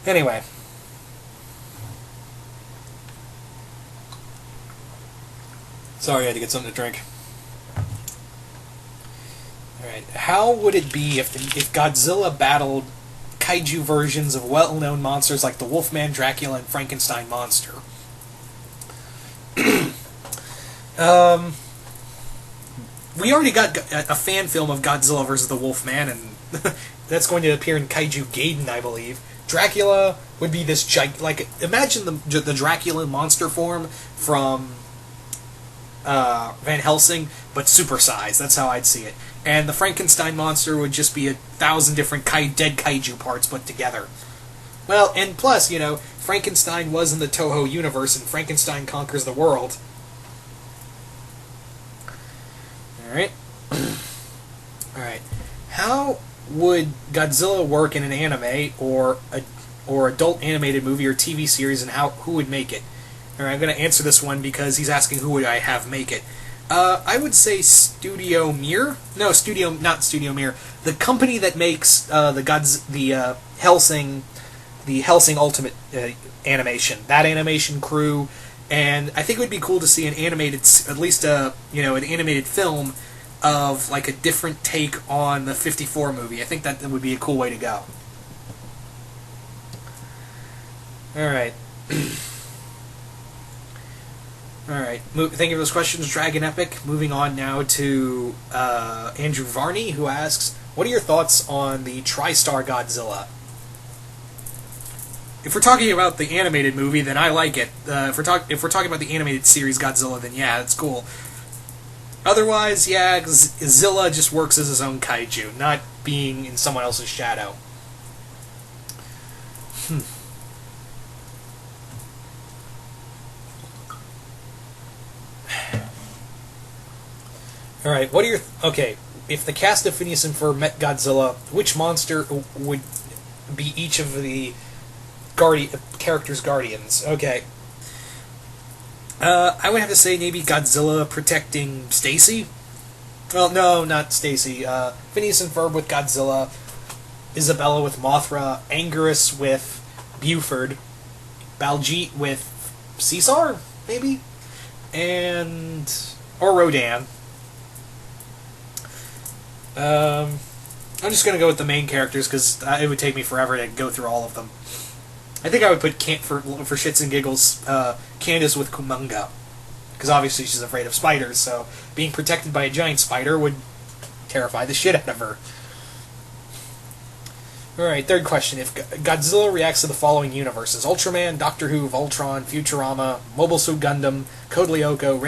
Anyway. Sorry, I had to get something to drink. Alright, how would it be if Godzilla battled kaiju versions of well-known monsters like the Wolfman, Dracula, and Frankenstein monster? We already got a fan film of Godzilla vs. the Wolfman, and that's going to appear in Kaiju Gaiden, I believe. Dracula would be this imagine the Dracula monster form from Van Helsing, but supersized. That's how I'd see it. And the Frankenstein monster would just be 1,000 different dead kaiju parts put together. Well, and plus, Frankenstein was in the Toho universe, and Frankenstein conquers the world. Alright. Alright. How would Godzilla work in an anime or adult animated movie or TV series, and who would make it? Alright, I'm going to answer this one because he's asking who would I have make it. I would say Studio Mir. No, not Studio Mir. The company that makes the Helsing Ultimate animation. That animation crew, and I think it would be cool to see an animated, at least an animated film of like a different take on the 54 movie. I think that would be a cool way to go. All right. Alright, thank you for those questions, Dragon Epic. Moving on now to Andrew Varney, who asks, what are your thoughts on the TriStar Godzilla? If we're talking about the animated movie, then I like it. If we're talking about the animated series Godzilla, then yeah, it's cool. Otherwise, yeah, Zilla just works as his own kaiju, not being in someone else's shadow. Alright, what are your... Okay, if the cast of Phineas and Ferb met Godzilla, which monster would be each of the characters' guardians? Okay. I would have to say maybe Godzilla protecting Stacy. Well, no, not Stacy. Phineas and Ferb with Godzilla, Isabella with Mothra, Anguirus with Buford, Baljeet with Caesar, maybe? Or Rodan. I'm just going to go with the main characters because it would take me forever to go through all of them. I think I would put, for shits and giggles, Candace with Kumunga. Because obviously she's afraid of spiders, so being protected by a giant spider would terrify the shit out of her. Alright, third question. If Godzilla reacts to the following universes: Ultraman, Doctor Who, Voltron, Futurama, Mobile Suit Gundam, Code Lyoko,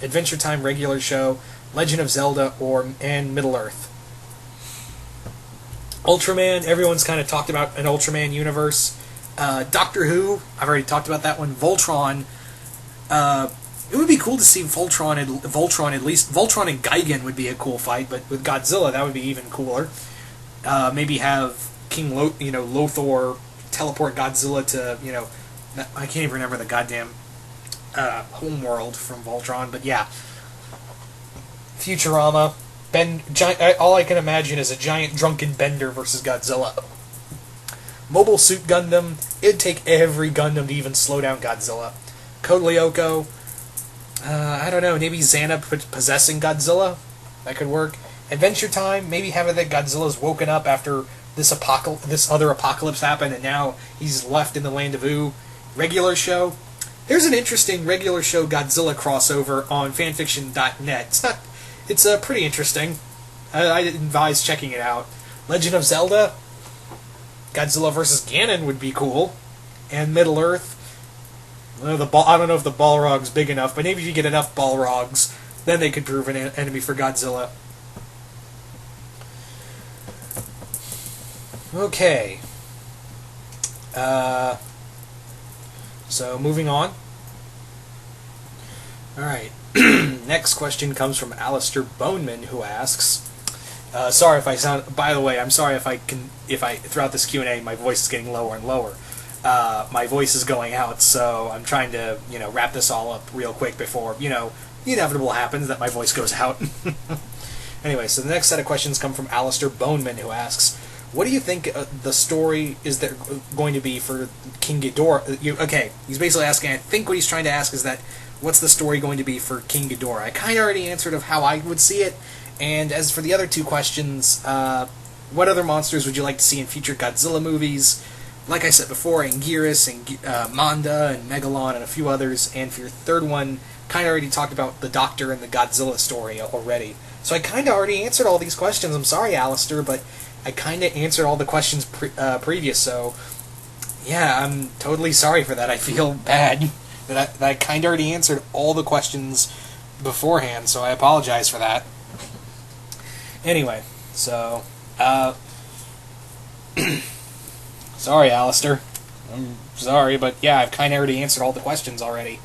Adventure Time regular show, Legend of Zelda, and Middle-earth. Ultraman, everyone's kind of talked about an Ultraman universe. Doctor Who, I've already talked about that one. Voltron, it would be cool to see Voltron at least. Voltron and Gigan would be a cool fight, but with Godzilla, that would be even cooler. Maybe have King Lothor teleport Godzilla to, I can't even remember the goddamn homeworld from Voltron, but yeah. Futurama, all I can imagine is a giant drunken Bender versus Godzilla. Mobile Suit Gundam, it'd take every Gundam to even slow down Godzilla. Code Lyoko, I don't know, maybe Xana possessing Godzilla? That could work. Adventure Time, maybe having that Godzilla's woken up after this other apocalypse happened, and now he's left in the land of Oo. Regular show. There's an interesting regular show Godzilla crossover on fanfiction.net. It's pretty interesting. I advise checking it out. Legend of Zelda, Godzilla vs. Ganon would be cool, and Middle Earth. I don't know if the Balrog's big enough, but maybe if you get enough Balrogs, then they could prove an enemy for Godzilla. Okay. So, moving on. Alright. Next question comes from Alistair Boneman, who asks... sorry if I sound... By the way, I'm sorry if throughout this Q&A, my voice is getting lower and lower. My voice is going out, so I'm trying to, wrap this all up real quick before, the inevitable happens that my voice goes out. Anyway, so the next set of questions come from Alistair Boneman, who asks, what do you think the story is there going to be for King Ghidorah? Okay, he's basically asking, I think what he's trying to ask is that, what's the story going to be for King Ghidorah? I kind of already answered of how I would see it, and as for the other two questions, what other monsters would you like to see in future Godzilla movies? Like I said before, Anguirus, and Manda, and Megalon, and a few others, and for your third one, kind of already talked about the Doctor and the Godzilla story already. So I kind of already answered all these questions. I'm sorry, Alistair, but I kind of answered all the questions previous, so yeah, I'm totally sorry for that. I feel bad that I kind of already answered all the questions beforehand, so I apologize for that. Anyway, so, sorry, Alistair. I'm sorry, but yeah, I've kind of already answered all the questions already.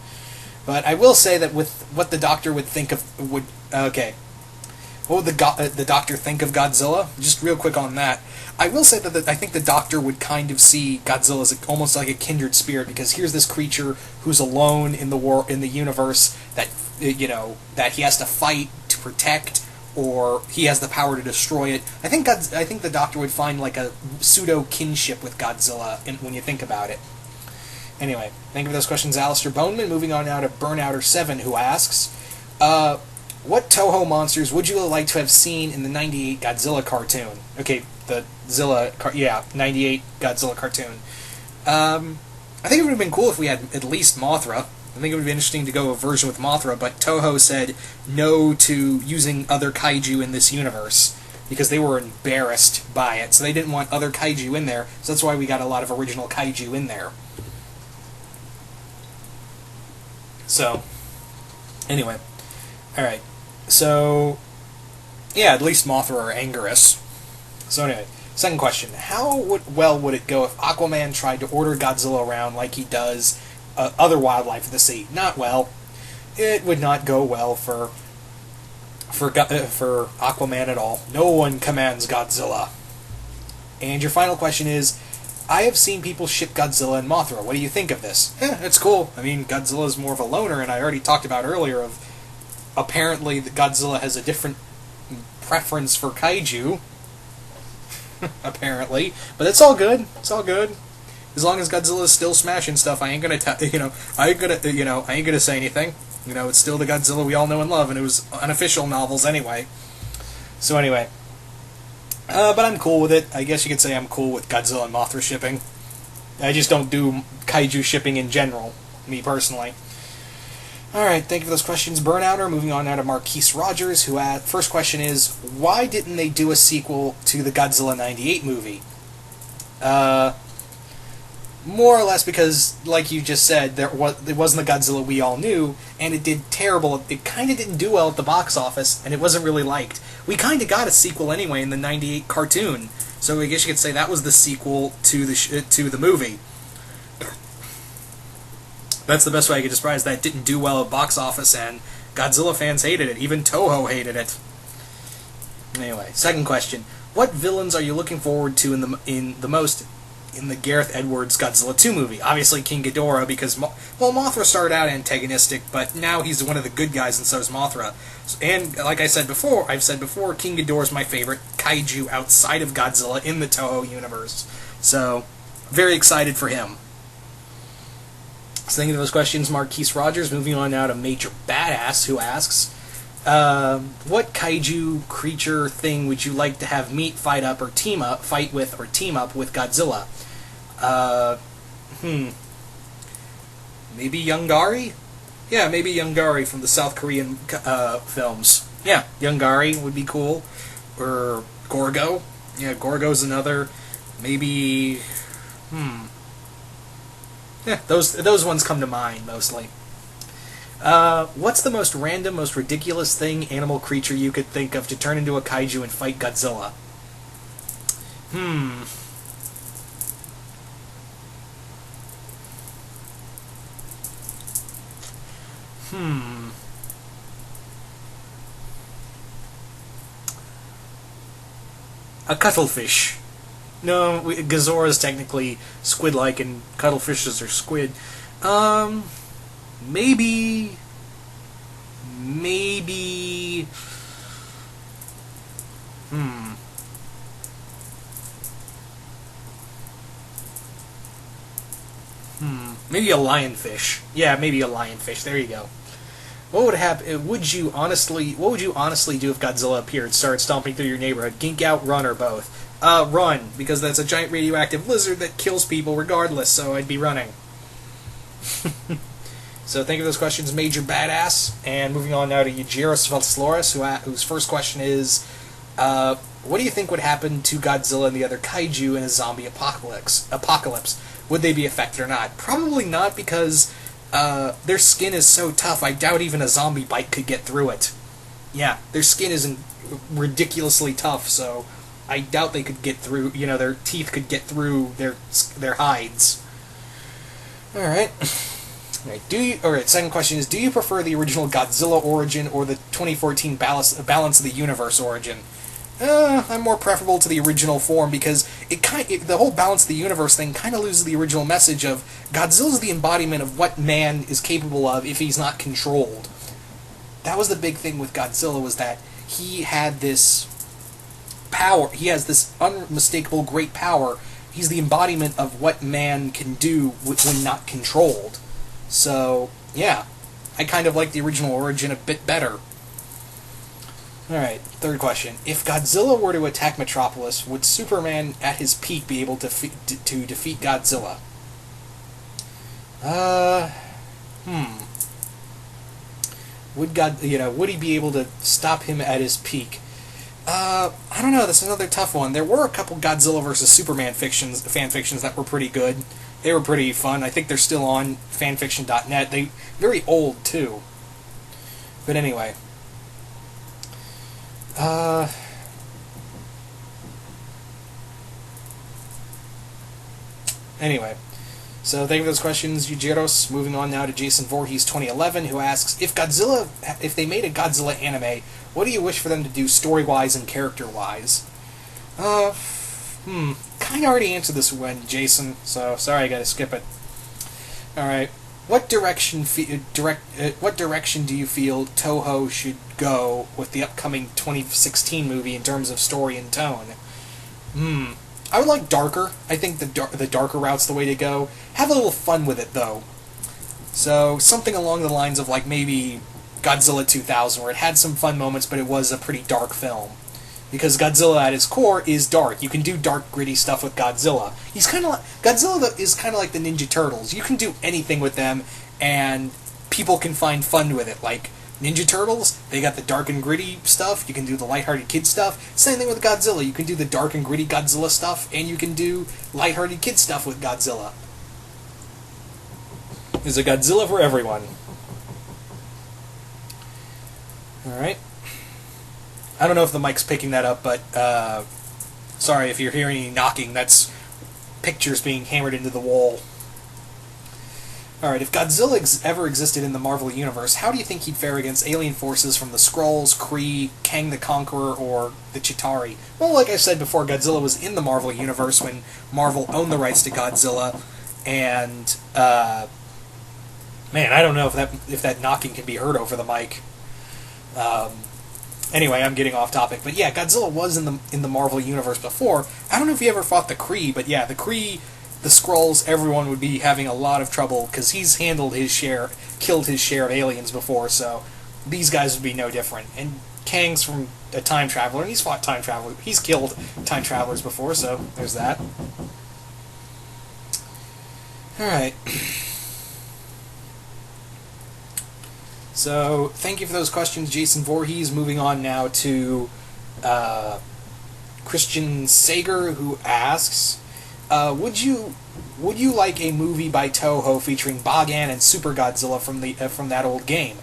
But I will say that with what the Doctor would think of... What would the Doctor think of Godzilla? Just real quick on that. I will say that I think the Doctor would kind of see Godzilla as almost like a kindred spirit, because here's this creature who's alone in the universe that that he has to fight to protect, or he has the power to destroy it. I think the Doctor would find like a pseudo kinship with Godzilla when you think about it. Anyway, thank you for those questions, Alistair Boneman. Moving on now to Burnouter7, who asks, what Toho monsters would you like to have seen in the 98 Godzilla cartoon? Okay, the 98 Godzilla cartoon. I think it would have been cool if we had at least Mothra. I think it would be interesting to go a version with Mothra, but Toho said no to using other kaiju in this universe, because they were embarrassed by it, so they didn't want other kaiju in there, so that's why we got a lot of original kaiju in there. So, anyway. Alright. So, yeah, at least Mothra or Anguirus. So anyway, second question. How would it go if Aquaman tried to order Godzilla around like he does other wildlife of the sea? Not well. It would not go well for Aquaman at all. No one commands Godzilla. And your final question is, I have seen people ship Godzilla and Mothra. What do you think of this? It's cool. I mean, Godzilla's more of a loner, and I already talked about earlier of apparently Godzilla has a different preference for kaiju. Apparently. But it's all good. It's all good. As long as Godzilla's still smashing stuff, I ain't gonna say anything. It's still the Godzilla we all know and love, and it was unofficial novels anyway. So anyway. But I'm cool with it. I guess you could say I'm cool with Godzilla and Mothra shipping. I just don't do kaiju shipping in general, me personally. Alright, thank you for those questions, Burnouter. Moving on now to Marquise Rogers, who first question is, why didn't they do a sequel to the Godzilla 98 movie? More or less because, like you just said, it wasn't the Godzilla we all knew, and it did terrible. It kind of didn't do well at the box office, and it wasn't really liked. We kind of got a sequel anyway in the 98 cartoon, so I guess you could say that was the sequel to the movie. That's the best way I could describe it. That didn't do well at box office, and Godzilla fans hated it. Even Toho hated it. Anyway, second question: what villains are you looking forward to in the Gareth Edwards Godzilla 2 movie? Obviously King Ghidorah, because Mothra started out antagonistic, but now he's one of the good guys, and so is Mothra. And like I've said before, King Ghidorah is my favorite kaiju outside of Godzilla in the Toho universe. So, very excited for him. So thinking of those questions, Marquise Rogers. Moving on now to Major Badass, who asks, What kaiju creature thing would you like to have meet, fight up, or fight with, or team up with Godzilla? Uh, hmm. Maybe Yungari? Yeah, maybe Yungari from the South Korean films. Yeah, Yungari would be cool. Or Gorgo. Yeah, Gorgo's another. Maybe. Yeah, those ones come to mind mostly. What's the most random, most ridiculous thing, animal, creature you could think of to turn into a kaiju and fight Godzilla? Hmm. Hmm. A cuttlefish. No, Gazora is technically squid-like, and cuttlefishes are squid. Um, maybe, maybe, hmm, maybe a lionfish. Yeah, maybe a lionfish. There you go. What would happen? What would you honestly do if Godzilla appeared, started stomping through your neighborhood? Gink out, run, or both? Run, because that's a giant radioactive lizard that kills people regardless, so I'd be running. So think of those questions, Major Badass. And moving on now to Eugeros Valsloris, whose first question is, what do you think would happen to Godzilla and the other kaiju in a zombie apocalypse? Would they be affected or not? Probably not, because their skin is so tough, I doubt even a zombie bite could get through it. Yeah, their skin is ridiculously tough, so I doubt they could get through, their teeth could get through their hides. Alright. Alright, second question is, do you prefer the original Godzilla origin or the 2014 Balance of the Universe origin? I'm more preferable to the original form because the whole Balance of the Universe thing kind of loses the original message of Godzilla's the embodiment of what man is capable of if he's not controlled. That was the big thing with Godzilla, was that he had this power. He has this unmistakable great power. He's the embodiment of what man can do when not controlled. So, yeah, I kind of like the original origin a bit better. Alright, third question. If Godzilla were to attack Metropolis, would Superman at his peak be able to defeat Godzilla? Would he be able to stop him at his peak? I don't know, that's another tough one. There were a couple Godzilla vs. Superman fan fictions that were pretty good. They were pretty fun. I think they're still on fanfiction.net. They're very old, too. But anyway. Anyway. So thank you for those questions, Eugeros. Moving on now to Jason Voorhees 2011, who asks, if they made a Godzilla anime, what do you wish for them to do story-wise and character-wise? Kinda already answered this one, Jason, so sorry I gotta skip it. Alright. What direction do you feel Toho should go with the upcoming 2016 movie in terms of story and tone? I would like darker. I think the darker route's the way to go. Have a little fun with it, though. So, something along the lines of, like, maybe Godzilla 2000, where it had some fun moments, but it was a pretty dark film. Because Godzilla, at its core, is dark. You can do dark, gritty stuff with Godzilla. Godzilla is kind of like the Ninja Turtles. You can do anything with them, and people can find fun with it. Like, Ninja Turtles, they got the dark and gritty stuff, you can do the lighthearted kid stuff. Same thing with Godzilla, you can do the dark and gritty Godzilla stuff, and you can do lighthearted kid stuff with Godzilla. There's a Godzilla for everyone. Alright. I don't know if the mic's picking that up, but, sorry if you're hearing any knocking, that's pictures being hammered into the wall. Alright, if Godzilla ever existed in the Marvel Universe, how do you think he'd fare against alien forces from the Skrulls, Kree, Kang the Conqueror, or the Chitauri? Well, like I said before, Godzilla was in the Marvel Universe when Marvel owned the rights to Godzilla, and, man, I don't know if that knocking can be heard over the mic. Anyway, I'm getting off topic, but yeah, Godzilla was in the Marvel Universe before. I don't know if he ever fought the Kree, but yeah, the Kree, the Skrulls, everyone would be having a lot of trouble, because he's killed his share of aliens before, so these guys would be no different. And Kang's from a time traveler, and he's fought time travelers. He's killed time travelers before, so there's that. Alright. So, thank you for those questions, Jason Voorhees. Moving on now to Christian Sager, who asks, would you like a movie by Toho featuring Bagan and Super Godzilla from that old game?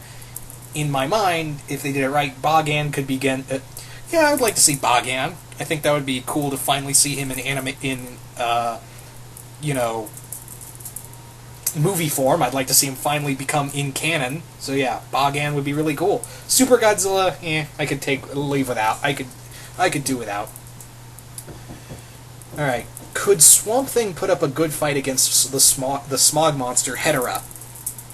In my mind, if they did it right, Bagan could begin. Yeah, I would like to see Bagan. I think that would be cool to finally see him in movie form. I'd like to see him finally become in canon. So yeah, Bagan would be really cool. Super Godzilla, I could leave without. I could do without. All right. Could Swamp Thing put up a good fight against the smog monster Hedorah?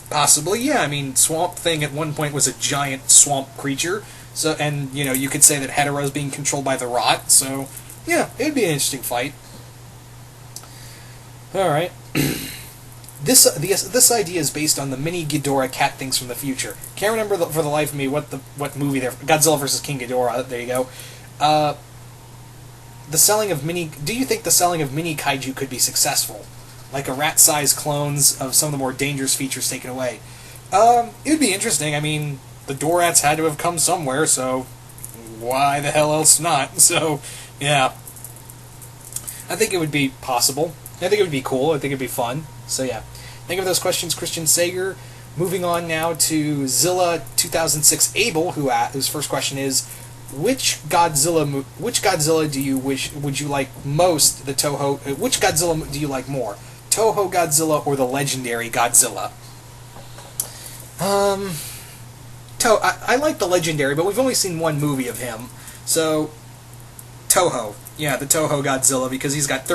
Possibly, yeah. I mean, Swamp Thing at one point was a giant swamp creature. So, and you could say that Hedorah is being controlled by the Rot. So, yeah, it'd be an interesting fight. All right. This idea is based on the mini Ghidorah cat things from the future. Can't remember for the life of me what movie they're. Godzilla vs. King Ghidorah. There you go. Do you think the selling of mini kaiju could be successful? Like a rat-sized clones of some of the more dangerous features taken away. It would be interesting. I mean, the Dorats had to have come somewhere, so why the hell else not? So, yeah. I think it would be possible. I think it would be cool. I think it would be fun. So, yeah. Thank you for those questions, Christian Sager. Moving on now to Zilla 2006 Abel, whose first question is, which Godzilla would you like most? The Toho. Which Godzilla do you like more? Toho Godzilla or the legendary Godzilla? I like the legendary, but we've only seen one movie of him, so Toho. Yeah, the Toho Godzilla, because he's got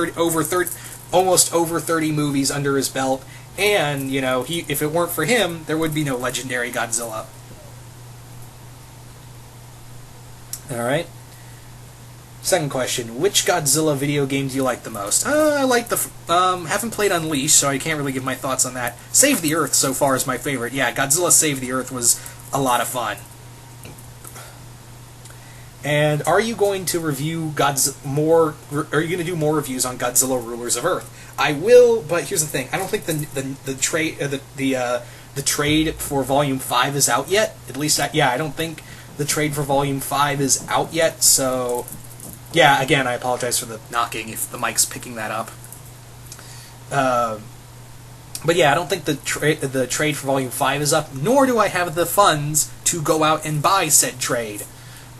almost over 30 movies under his belt, and if it weren't for him, there would be no legendary Godzilla. Alright. Second question. Which Godzilla video game do you like the most? I like haven't played Unleashed, so I can't really give my thoughts on that. Save the Earth so far is my favorite. Yeah, Godzilla Save the Earth was a lot of fun. And are you going to review Are you going to do more reviews on Godzilla Rulers of Earth? I will, but here's the thing. I don't think the trade for Volume 5 is out yet. At least, I don't think the trade for Volume 5 is out yet, so yeah, again, I apologize for the knocking if the mic's picking that up. But yeah, I don't think the trade for Volume 5 is up, nor do I have the funds to go out and buy said trade.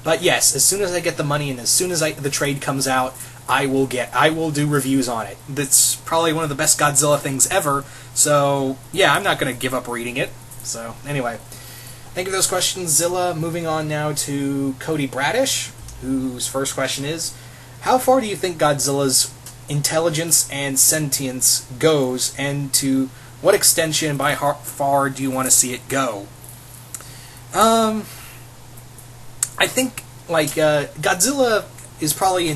But yes, as soon as I get the money and as soon as the trade comes out, I will do reviews on it. That's probably one of the best Godzilla things ever, so yeah, I'm not going to give up reading it. So, anyway. Thank you for those questions, Zilla. Moving on now to Cody Bradish, whose first question is, how far do you think Godzilla's intelligence and sentience goes, and to what extension and by how far do you want to see it go? I think, Godzilla is probably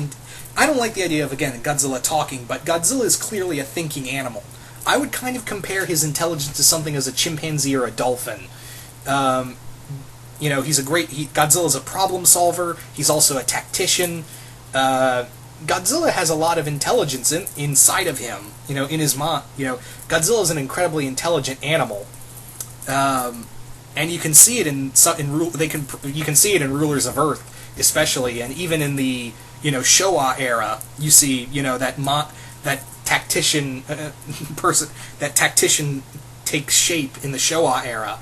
I don't like the idea of, again, Godzilla talking, but Godzilla is clearly a thinking animal. I would kind of compare his intelligence to something as a chimpanzee or a dolphin. Godzilla's a problem solver. He's also a tactician. Godzilla has a lot of intelligence inside of him. In his mind. Godzilla is an incredibly intelligent animal, and you can see it you can see it in Rulers of Earth, especially, and even in the Showa era. You see that tactician takes shape in the Showa era.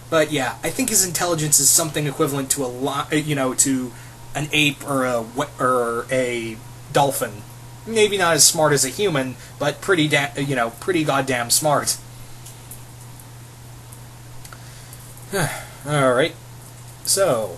But yeah, I think his intelligence is something equivalent to to an ape or a dolphin. Maybe not as smart as a human, but pretty goddamn smart. All right. So,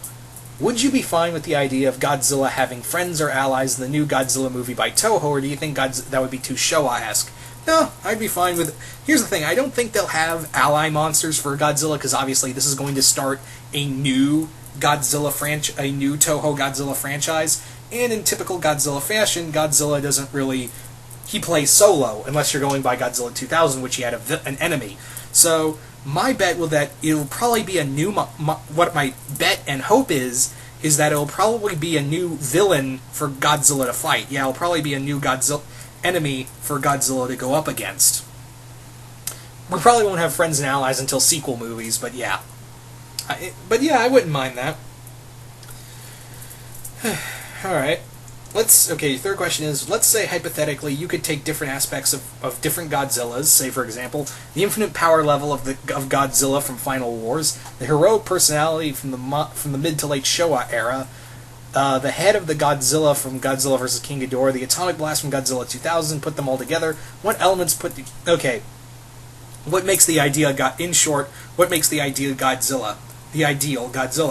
would you be fine with the idea of Godzilla having friends or allies in the new Godzilla movie by Toho, or do you think that would be too Showa-esque? No, I'd be fine with it. Here's the thing, I don't think they'll have ally monsters for Godzilla, because obviously this is going to start a new Toho Godzilla franchise, and in typical Godzilla fashion, Godzilla doesn't really... He plays solo, unless you're going by Godzilla 2000, which he had an enemy. So my bet will that it'll probably be a new. What my bet and hope is that it'll probably be a new villain for Godzilla to fight. Yeah, it'll probably be a new Godzilla enemy for Godzilla to go up against. We probably won't have friends and allies until sequel movies, but yeah. I wouldn't mind that. Alright. Okay, third question is, let's say hypothetically you could take different aspects of different Godzillas, say for example, the infinite power level of Godzilla from Final Wars, the heroic personality from the mid to late Showa era, the head of the Godzilla from Godzilla vs. King Ghidorah, the atomic blast from Godzilla 2000, put them all together, what elements okay, what makes the idea, in short, what makes the ideal Godzilla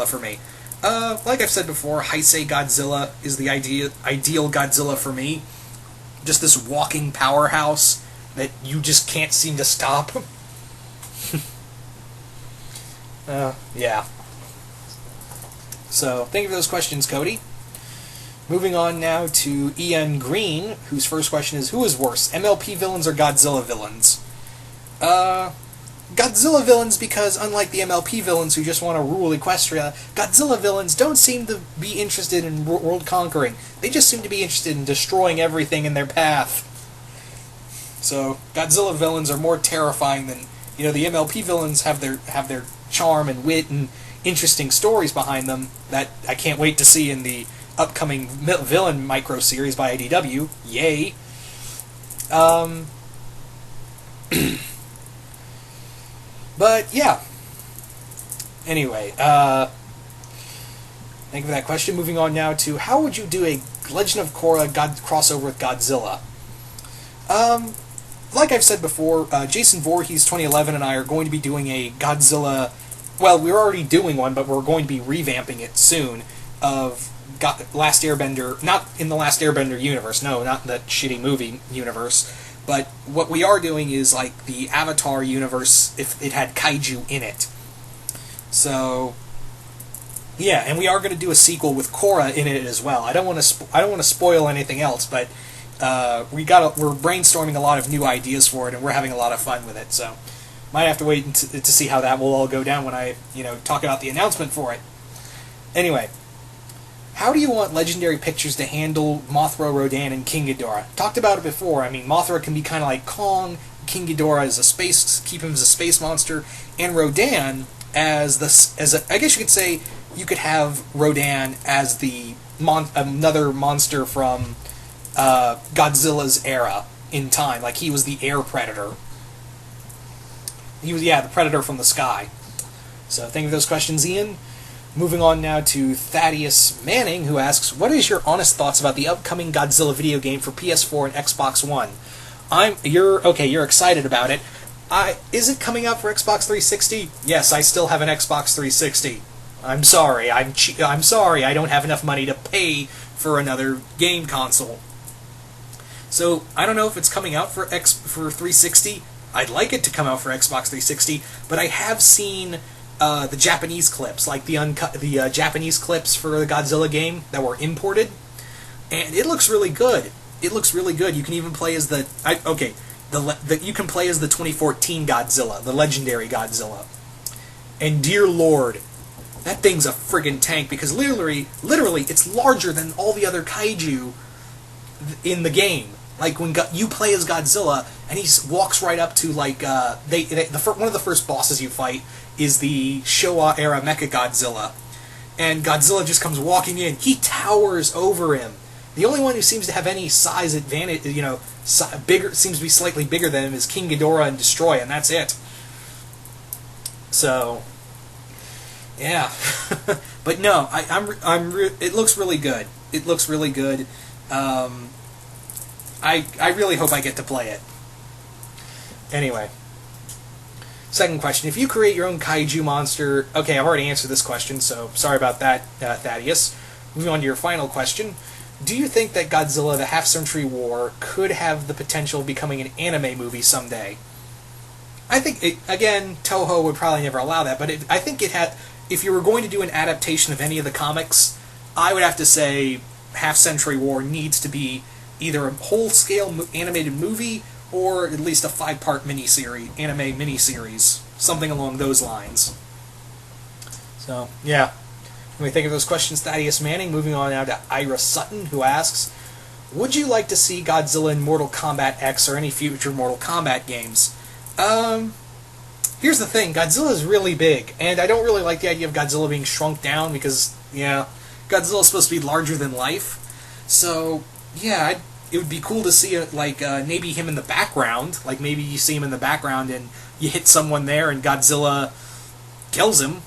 for me? Like I've said before, Heisei Godzilla is the ideal Godzilla for me. Just this walking powerhouse that you just can't seem to stop. Yeah. So, thank you for those questions, Cody. Moving on now to Ian Green, whose first question is, who is worse, MLP villains or Godzilla villains? Godzilla villains, because unlike the MLP villains who just want to rule Equestria, Godzilla villains don't seem to be interested in world conquering. They just seem to be interested in destroying everything in their path. So Godzilla villains are more terrifying than, the MLP villains have their charm and wit and interesting stories behind them that I can't wait to see in the upcoming villain micro series by IDW. Yay. But, yeah. Anyway, thank you for that question. Moving on now to, how would you do a Legend of Korra crossover with Godzilla? Like I've said before, Jason Voorhees 2011 and I are going to be doing a Godzilla... Well, we're already doing one, but we're going to be revamping it soon, of Last Airbender... Not in the Last Airbender universe, no, not that shitty movie universe. But what we are doing is like the Avatar universe if it had kaiju in it. So, yeah, and we are going to do a sequel with Korra in it as well. I don't want to spoil anything else, but we're brainstorming a lot of new ideas for it, and we're having a lot of fun with it. So, might have to wait to see how that will all go down when I talk about the announcement for it. Anyway. How do you want Legendary Pictures to handle Mothra, Rodan, and King Ghidorah? Talked about it before. I mean, Mothra can be kind of like Kong, King Ghidorah keep him as a space monster, and Rodan I guess you could say you could have Rodan as another monster from Godzilla's era in time, like he was the air predator. He was, the predator from the sky. So, thank you for those questions, Ian. Moving on now to Thaddeus Manning, who asks, what is your honest thoughts about the upcoming Godzilla video game for PS4 and Xbox One? You're excited about it. Is it coming out for Xbox 360? Yes, I still have an Xbox 360. I'm sorry. I'm sorry. I don't have enough money to pay for another game console. So, I don't know if it's coming out for 360. I'd like it to come out for Xbox 360, but I have seen the Japanese clips, like the Japanese clips for the Godzilla game that were imported, and it looks really good. It looks really good. You can even play as you can play as the 2014 Godzilla, the legendary Godzilla. And dear Lord, that thing's a friggin' tank, because literally, it's larger than all the other kaiju in the game. Like when you play as Godzilla, and he walks right up to one of the first bosses you fight is the Showa era Mecha Godzilla, and Godzilla just comes walking in. He towers over him. The only one who seems to have any size advantage, seems to be slightly bigger than him, is King Ghidorah and Destroy, and that's it. So, yeah, but no, it looks really good. It looks really good. I really hope I get to play it. Anyway. Second question. If you create your own kaiju monster... Okay, I've already answered this question, so sorry about that, Thaddeus. Moving on to your final question. Do you think that Godzilla, the Half-Century War, could have the potential of becoming an anime movie someday? I think, again, Toho would probably never allow that, but I think it had... If you were going to do an adaptation of any of the comics, I would have to say Half-Century War needs to be either a whole-scale animated movie or at least a 5-part miniseries, anime miniseries, something along those lines. So, yeah. When we think of those questions, Thaddeus Manning, moving on now to Ira Sutton, who asks, would you like to see Godzilla in Mortal Kombat X or any future Mortal Kombat games? Here's the thing, Godzilla is really big, and I don't really like the idea of Godzilla being shrunk down because, yeah, Godzilla's supposed to be larger than life. So, yeah, it would be cool to see, maybe him in the background. Like, maybe you see him in the background and you hit someone there and Godzilla kills him.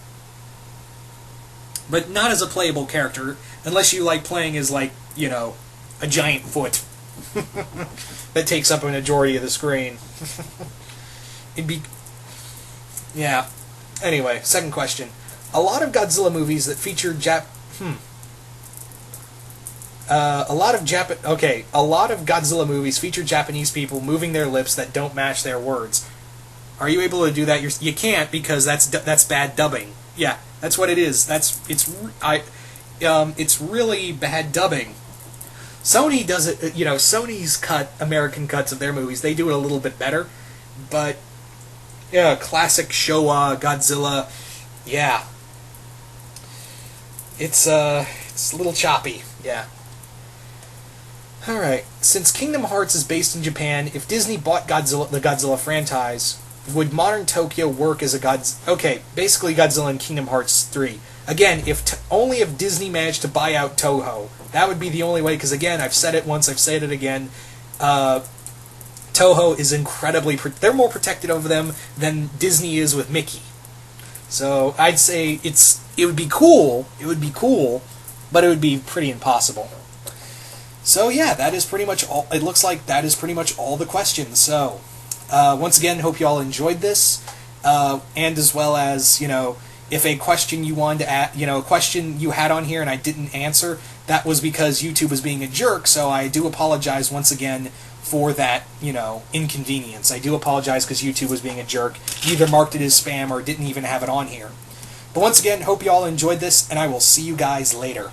But not as a playable character, unless you like playing as, a giant foot that takes up a majority of the screen. It'd be... Yeah. Anyway, second question. A lot of Godzilla movies that feature a lot of Godzilla movies feature Japanese people moving their lips that don't match their words. Are you able to do that? You can't, because that's bad dubbing. Yeah, that's what it is. It's really bad dubbing. Sony does it. Sony's American cuts of their movies, they do it a little bit better. But yeah, classic Showa Godzilla. Yeah, it's a little choppy. Yeah. Alright, since Kingdom Hearts is based in Japan, if Disney bought the Godzilla franchise, would modern Tokyo work as a Godzilla? Okay, basically Godzilla in Kingdom Hearts 3. Again, only if Disney managed to buy out Toho. That would be the only way, because again, I've said it once, I've said it again, Toho is incredibly... they're more protected over them than Disney is with Mickey. So, I'd say it would be cool, but it would be pretty impossible. So yeah, that is pretty much all. It looks like that is pretty much all the questions. So once again, hope you all enjoyed this, and as well as if a question you wanted to add, a question you had on here and I didn't answer, that was because YouTube was being a jerk. So I do apologize once again for that inconvenience. I do apologize because YouTube was being a jerk, either marked it as spam or didn't even have it on here. But once again, hope you all enjoyed this, and I will see you guys later.